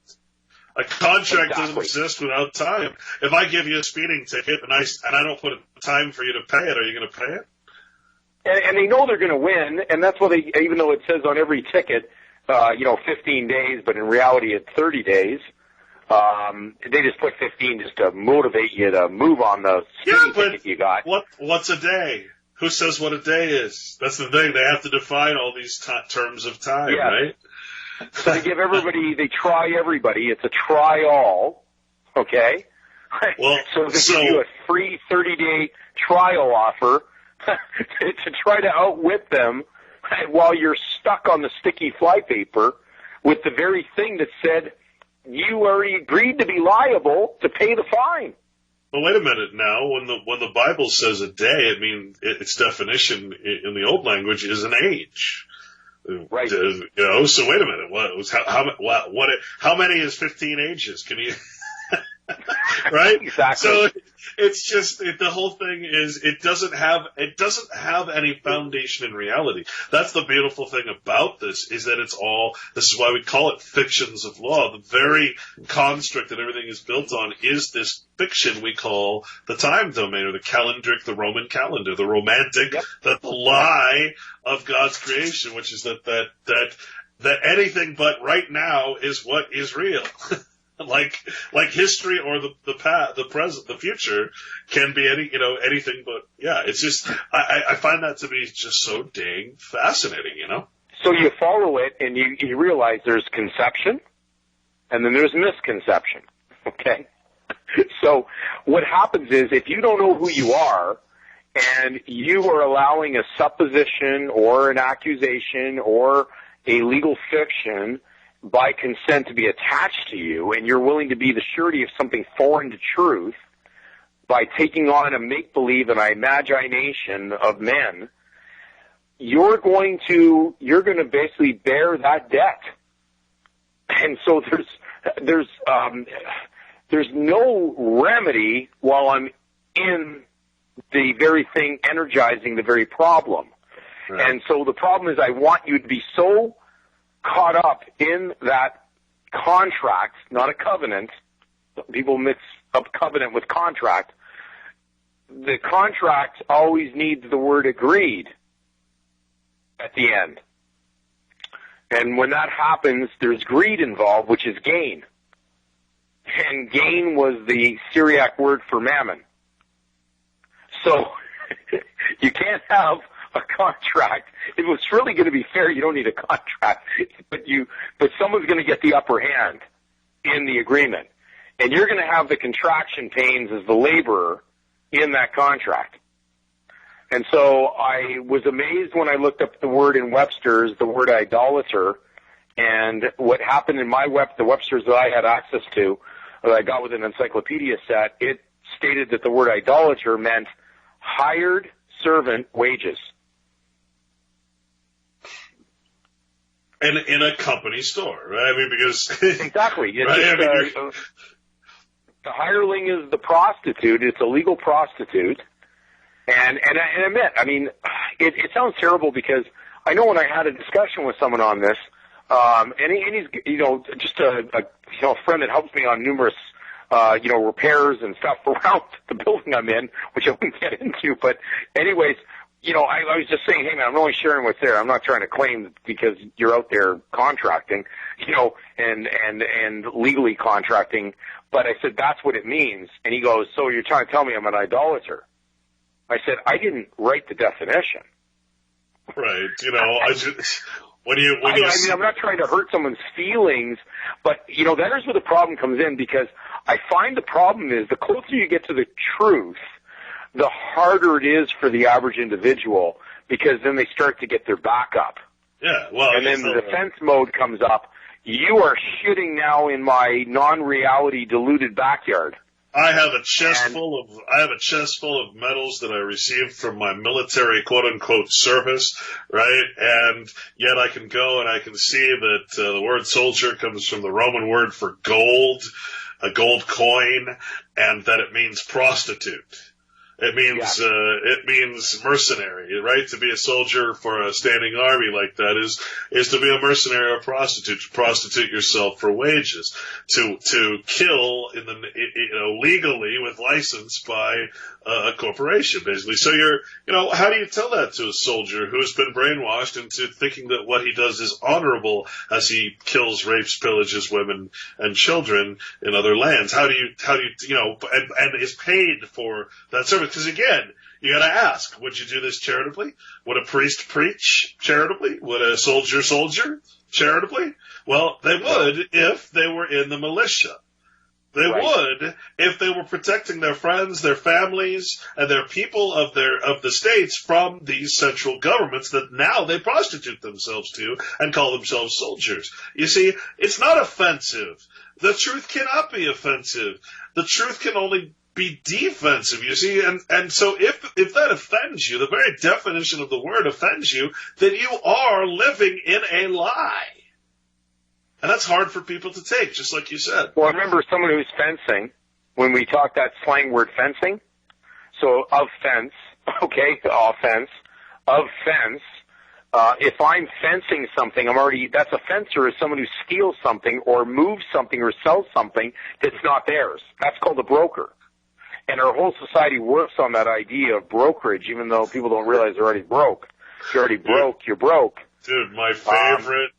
A contract Exactly. doesn't exist without time. If I give you a speeding ticket and I don't put a time for you to pay it, are you going to pay it? And they know they're going to win, and that's why even though it says on every ticket, 15 days, but in reality it's 30 days, they just put 15 just to motivate you to move on the speeding ticket you got. What's a day? Who says what a day is? That's the thing. They have to define all these terms of time, right? So they try everybody. It's a try all, okay? Well, so they give you a free 30-day trial offer to try to outwit them while you're stuck on the sticky flypaper with the very thing that said you already agreed to be liable to pay the fine. Well, wait a minute now. When the Bible says a day, it means its definition in the old language is an age. Right. So wait a minute. How many is 15 ages? Can you? Right? Exactly. So it's just the whole thing is it doesn't have any foundation in reality. That's the beautiful thing about this, is that this is why we call it fictions of law. The very construct that everything is built on is this fiction we call the time domain, or the calendric, the Roman calendar, the romantic, the lie of God's creation, which is that anything but right now is what is real. Like history or the past, the present, the future can be anything but, it's just, I find that to be just so dang fascinating, So you follow it and you realize there's conception and then there's misconception, okay? So what happens is, if you don't know who you are and you are allowing a supposition or an accusation or a legal fiction by consent to be attached to you, and you're willing to be the surety of something foreign to truth by taking on a make-believe and an imagination of men, you're going to basically bear that debt. And so there's no remedy while I'm in the very thing energizing the very problem. Right. And so the problem is I want you to be so caught up in that contract, not a covenant. People mix up covenant with contract. The contract always needs the word agreed at the end. And when that happens, there's greed involved, which is gain. And gain was the Syriac word for mammon. So you can't have a contract. If it was really going to be fair, you don't need a contract. But someone's going to get the upper hand in the agreement. And you're going to have the contraction pains as the laborer in that contract. And so I was amazed when I looked up the word in Webster's, the word idolater, and what happened in the Webster's that I had access to, that I got with an encyclopedia set, it stated that the word idolater meant hired servant wages. And in a company store, right? I mean, because... Exactly. Right? The hireling is the prostitute. It's a legal prostitute. And I admit, I mean, it sounds terrible because I know when I had a discussion with someone on this, and he's, just a friend that helps me on numerous, repairs and stuff around the building I'm in, which I wouldn't get into. But anyways, I was just saying, hey man, I'm only sharing what's there. I'm not trying to claim because you're out there contracting, and legally contracting. But I said, that's what it means. And he goes, so you're trying to tell me I'm an idolater? I said, I didn't write the definition. Right. I'm not trying to hurt someone's feelings, but, that is where the problem comes in, because I find the problem is the closer you get to the truth, the harder it is for the average individual, because then they start to get their back up. Yeah, well, and then the defense mode comes up. You are shitting now in my non-reality diluted backyard. I have a chest full of medals that I received from my military quote unquote service, right? And yet I can go and I can see that the word soldier comes from the Roman word for gold, a gold coin, and that it means prostitute. It means mercenary, right? To be a soldier for a standing army like that is to be a mercenary or a prostitute, to prostitute yourself for wages, to kill legally with license by a corporation, basically. So how do you tell that to a soldier who's been brainwashed into thinking that what he does is honorable as he kills, rapes, pillages women and children in other lands? How do you and is paid for that service? Because again, you gotta ask, would you do this charitably? Would a priest preach charitably? Would a soldier charitably? Well, they would if they were in the militia. They would if they were protecting their friends, their families, and their people of the states from these central governments that now they prostitute themselves to and call themselves soldiers. You see, it's not offensive. The truth cannot be offensive. The truth can only be defensive, you see, and so if that offends you, the very definition of the word offends you, then you are living in a lie. And that's hard for people to take, just like you said. Well, I remember someone who's fencing, when we talk that slang word fencing, so of fence, offense, of fence, if I'm fencing something, that's a fencer is someone who steals something or moves something or sells something that's not theirs. That's called a broker. And our whole society works on that idea of brokerage, even though people don't realize they're already broke. If you're already broke, you're broke. Dude, my favorite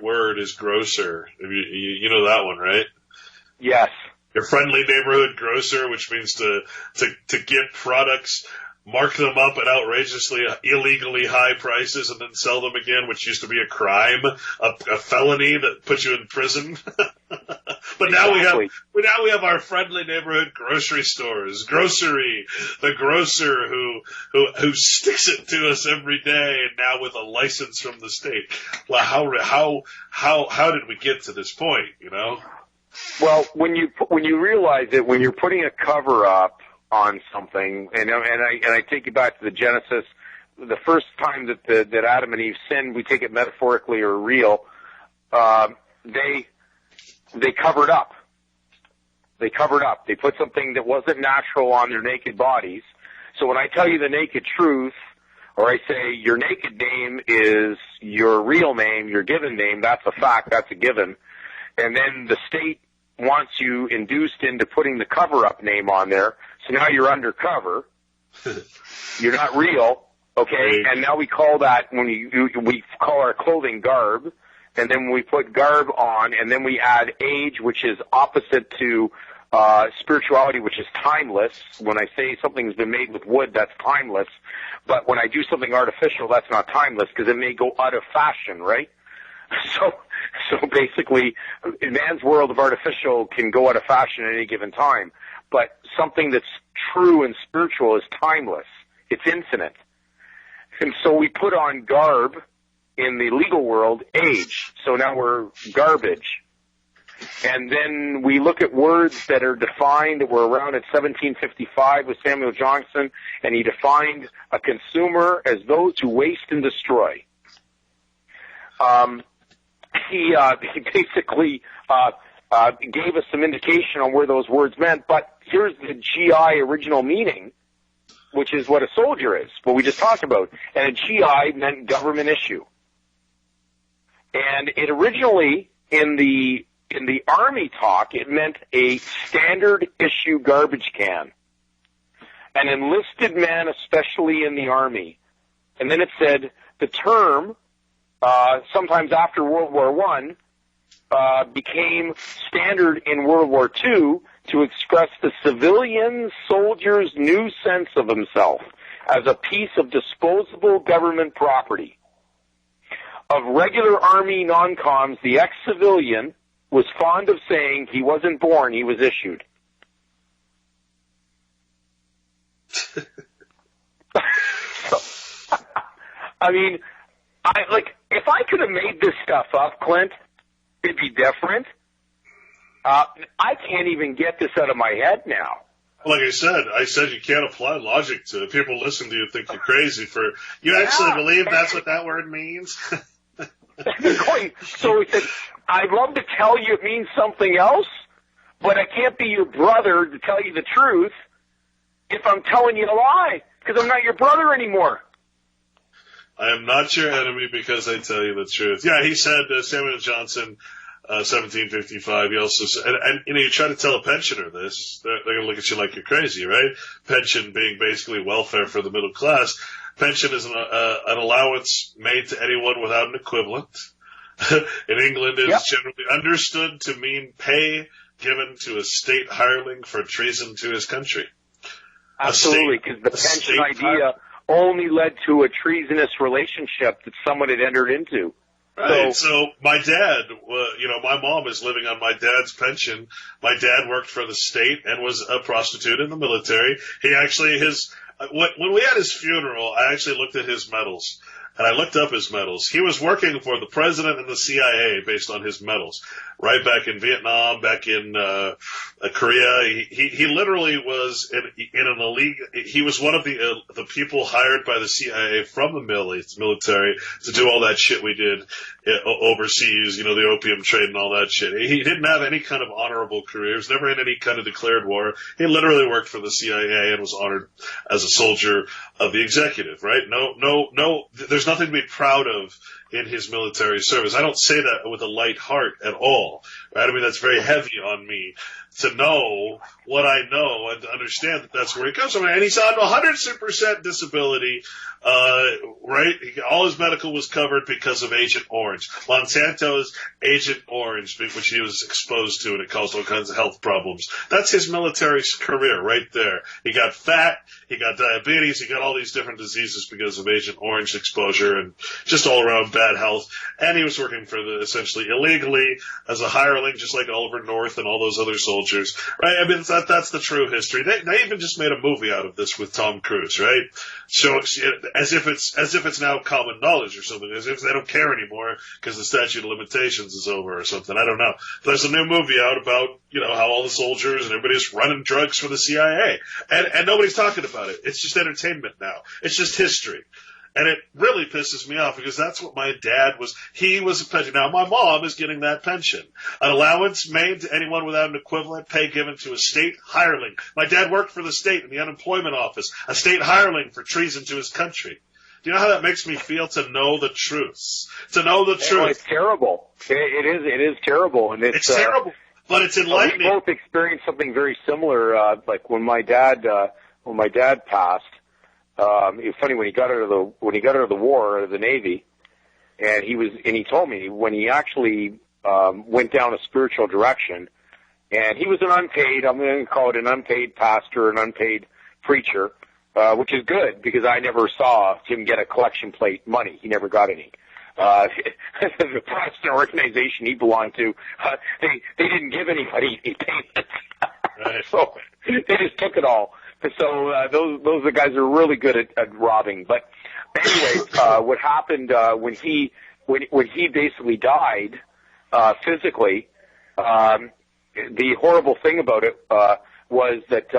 word is grocer. You know that one, right? Yes. Your friendly neighborhood grocer, which means to get products, mark them up at outrageously, illegally high prices, and then sell them again, which used to be a crime, a felony that puts you in prison. But Exactly. now we have our friendly neighborhood grocery stores, grocery, the grocer who sticks it to us every day, and now with a license from the state. Well, how did we get to this point? You know? Well, when you realize that when you're putting a cover up on something, and I take you back to the Genesis, the first time that Adam and Eve sinned, we take it metaphorically or real. They covered up. They covered up. They put something that wasn't natural on their naked bodies. So when I tell you the naked truth, or I say your naked name is your real name, your given name, that's a fact, that's a given. And then the state wants you induced into putting the cover-up name on there. So now you're undercover. You're not real, okay? And now we call that, we call our clothing garb. And then we put garb on, and then we add age, which is opposite to spirituality, which is timeless. When I say something's been made with wood, that's timeless. But when I do something artificial, that's not timeless because it may go out of fashion, right? So basically, man's world of artificial can go out of fashion at any given time. But something that's true and spiritual is timeless. It's infinite. And so we put on garb in the legal world, age. So now we're garbage. And then we look at words that are defined, that were around at 1755 with Samuel Johnson, and he defined a consumer as those who waste and destroy. He basically gave us some indication on where those words meant, but here's the GI original meaning, which is what a soldier is, what we just talked about. And a GI meant government issue. And it originally, in the Army talk, it meant a standard issue garbage can. An enlisted man, especially in the Army. And then it said the term, sometimes after World War I, became standard in World War II to express the civilian soldier's new sense of himself as a piece of disposable government property. Of regular Army non-coms, the ex-civilian was fond of saying he wasn't born, he was issued. I mean, if I could have made this stuff up, Clint, it'd be different. I can't even get this out of my head now. Like I said you can't apply logic to it. People listen to you think you're crazy for, you actually believe that's what that word means? So he said, I'd love to tell you it means something else, but I can't be your brother to tell you the truth if I'm telling you a lie, because I'm not your brother anymore. I am not your enemy because I tell you the truth. Yeah, he said, Samuel Johnson, 1755, he also said, and you try to tell a pensioner this, they're going to look at you like you're crazy, right? Pension being basically welfare for the middle class. Pension is an allowance made to anyone without an equivalent. In England, it is generally understood to mean pay given to a state hireling for treason to his country. Absolutely, because the pension idea only led to a treasonous relationship that someone had entered into. Right. So my dad, my mom is living on my dad's pension. My dad worked for the state and was a prostitute in the military. He actually, when we had his funeral, I actually looked at his medals. And I looked up his medals. He was working for the president and the CIA based on his medals. Right back in Vietnam, back in Korea, he literally was in an elite. He was one of the people hired by the CIA from the military to do all that shit we did overseas. The opium trade and all that shit. He didn't have any kind of honorable career. He was never in any kind of declared war. He literally worked for the CIA and was honored as a soldier of the executive. Right? No. There's nothing to be proud of in his military service. I don't say that with a light heart at all. Right? I mean, that's very heavy on me to know what I know and to understand that that's where he comes from. And he's on 100% disability, right? All his medical was covered because of Agent Orange. Monsanto's Agent Orange, which he was exposed to, and it caused all kinds of health problems. That's his military career right there. He got fat, he got diabetes, he got all these different diseases because of Agent Orange exposure and just all around bad bad health, and he was working for essentially illegally as a hireling, just like Oliver North and all those other soldiers, right? I mean, that's the true history. They even just made a movie out of this with Tom Cruise, right? So as if it's now common knowledge or something, as if they don't care anymore because the statute of limitations is over or something. I don't know. There's a new movie out about, how all the soldiers and everybody's running drugs for the CIA, and nobody's talking about it. It's just entertainment now. It's just history. And it really pisses me off because that's what my dad was. He was a pension. Now, my mom is getting that pension. An allowance made to anyone without an equivalent pay given to a state hireling. My dad worked for the state in the unemployment office, a state hireling for treason to his country. Do you know how that makes me feel to know the truth? To know the truth. It's terrible. It is terrible. And it's terrible, but it's enlightening. We both experienced something very similar, like when my dad passed. It was funny when he got out of the war, out of the Navy, and he told me when he actually went down a spiritual direction, and he was an unpaid, I'm going to call it an unpaid pastor, an unpaid preacher, which is good because I never saw him get a collection plate money. He never got any. The Protestant organization he belonged to, they didn't give anybody any payments, right. So they just took it all. So those are the guys who are really good at robbing. But anyway, what happened when he basically died physically, the horrible thing about it was that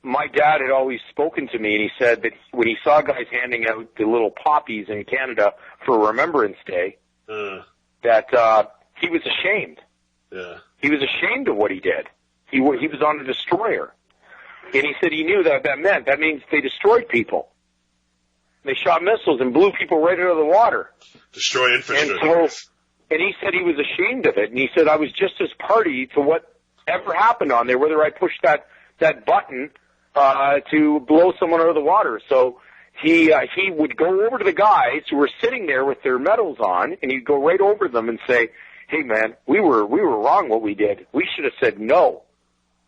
my dad had always spoken to me, and he said that when he saw guys handing out the little poppies in Canada for Remembrance Day, that he was ashamed. Yeah. He was ashamed of what he did. He was on a destroyer. And he said he knew that means they destroyed people. They shot missiles and blew people right out of the water. Destroy infrastructure. And he said he was ashamed of it. And he said, I was just as party to whatever happened on there, whether I pushed that button to blow someone out of the water. So he would go over to the guys who were sitting there with their medals on, and he'd go right over them and say, hey, man, we were wrong what we did. We should have said no.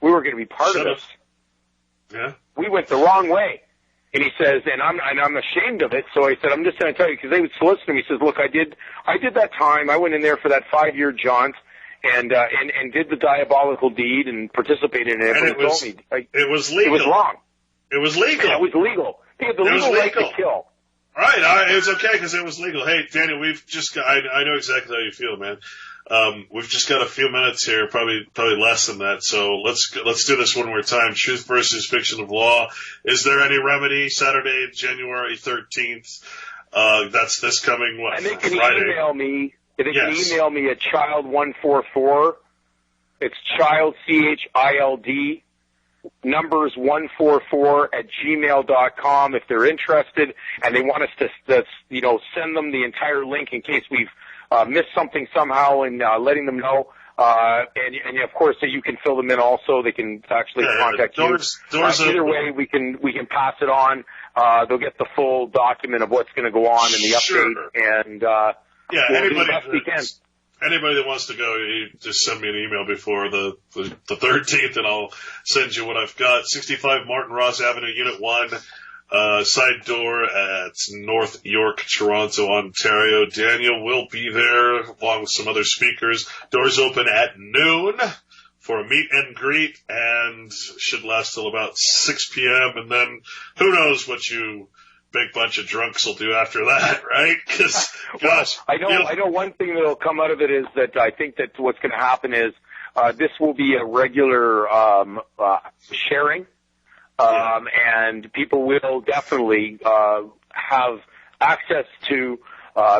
We were going to be part of this. Yeah. We went the wrong way. And he says, and I'm ashamed of it. So I said, I'm just going to tell you, because they would solicit him. He says, look, I did that time. I went in there for that 5-year jaunt and did the diabolical deed and participated in it. And it was legal. It was wrong. It was legal. Yeah, it was legal. He had the legal right to kill. Right. It was okay because it was legal. Hey, Daniel, we've just got, I know exactly how you feel, man. We've just got a few minutes here, probably less than that. So let's do this one more time. Truth versus fiction of law. Is there any remedy? Saturday, January 13th. That's this coming, and they can Friday. email me. They can email me at child144. It's child, CHILD, numbers 144@gmail.com if they're interested and they want us to send them the entire link in case we've missed something somehow and letting them know. And of course, you can fill them in also. They can actually contact you. Either way, we can pass it on. They'll get the full document of what's going to go on in the update. And anybody that wants to go, you just send me an email before the 13th, and I'll send you what I've got. 65 Martin Ross Avenue, Unit 1. Side door at North York, Toronto, Ontario. Daniel will be there along with some other speakers. Doors open at noon for a meet and greet and should last till about 6 p.m. And then who knows what you big bunch of drunks will do after that, right? Because, gosh. I know one thing that will come out of it is that I think that what's going to happen is this will be a regular sharing. And people will definitely have access to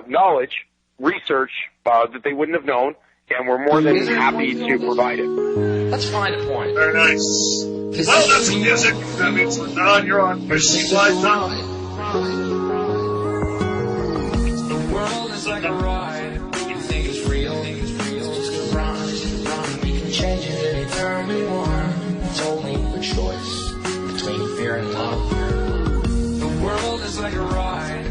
knowledge, research that they wouldn't have known, and we're more than happy to provide it. Let's find a point. Very nice. Well, that's the music. That means we're done. You're on Machine Live now. The world is like a ride. You think it's real, it's just a ride. We can change it anytime we want. It's only a choice between fear and love. The world is like a ride.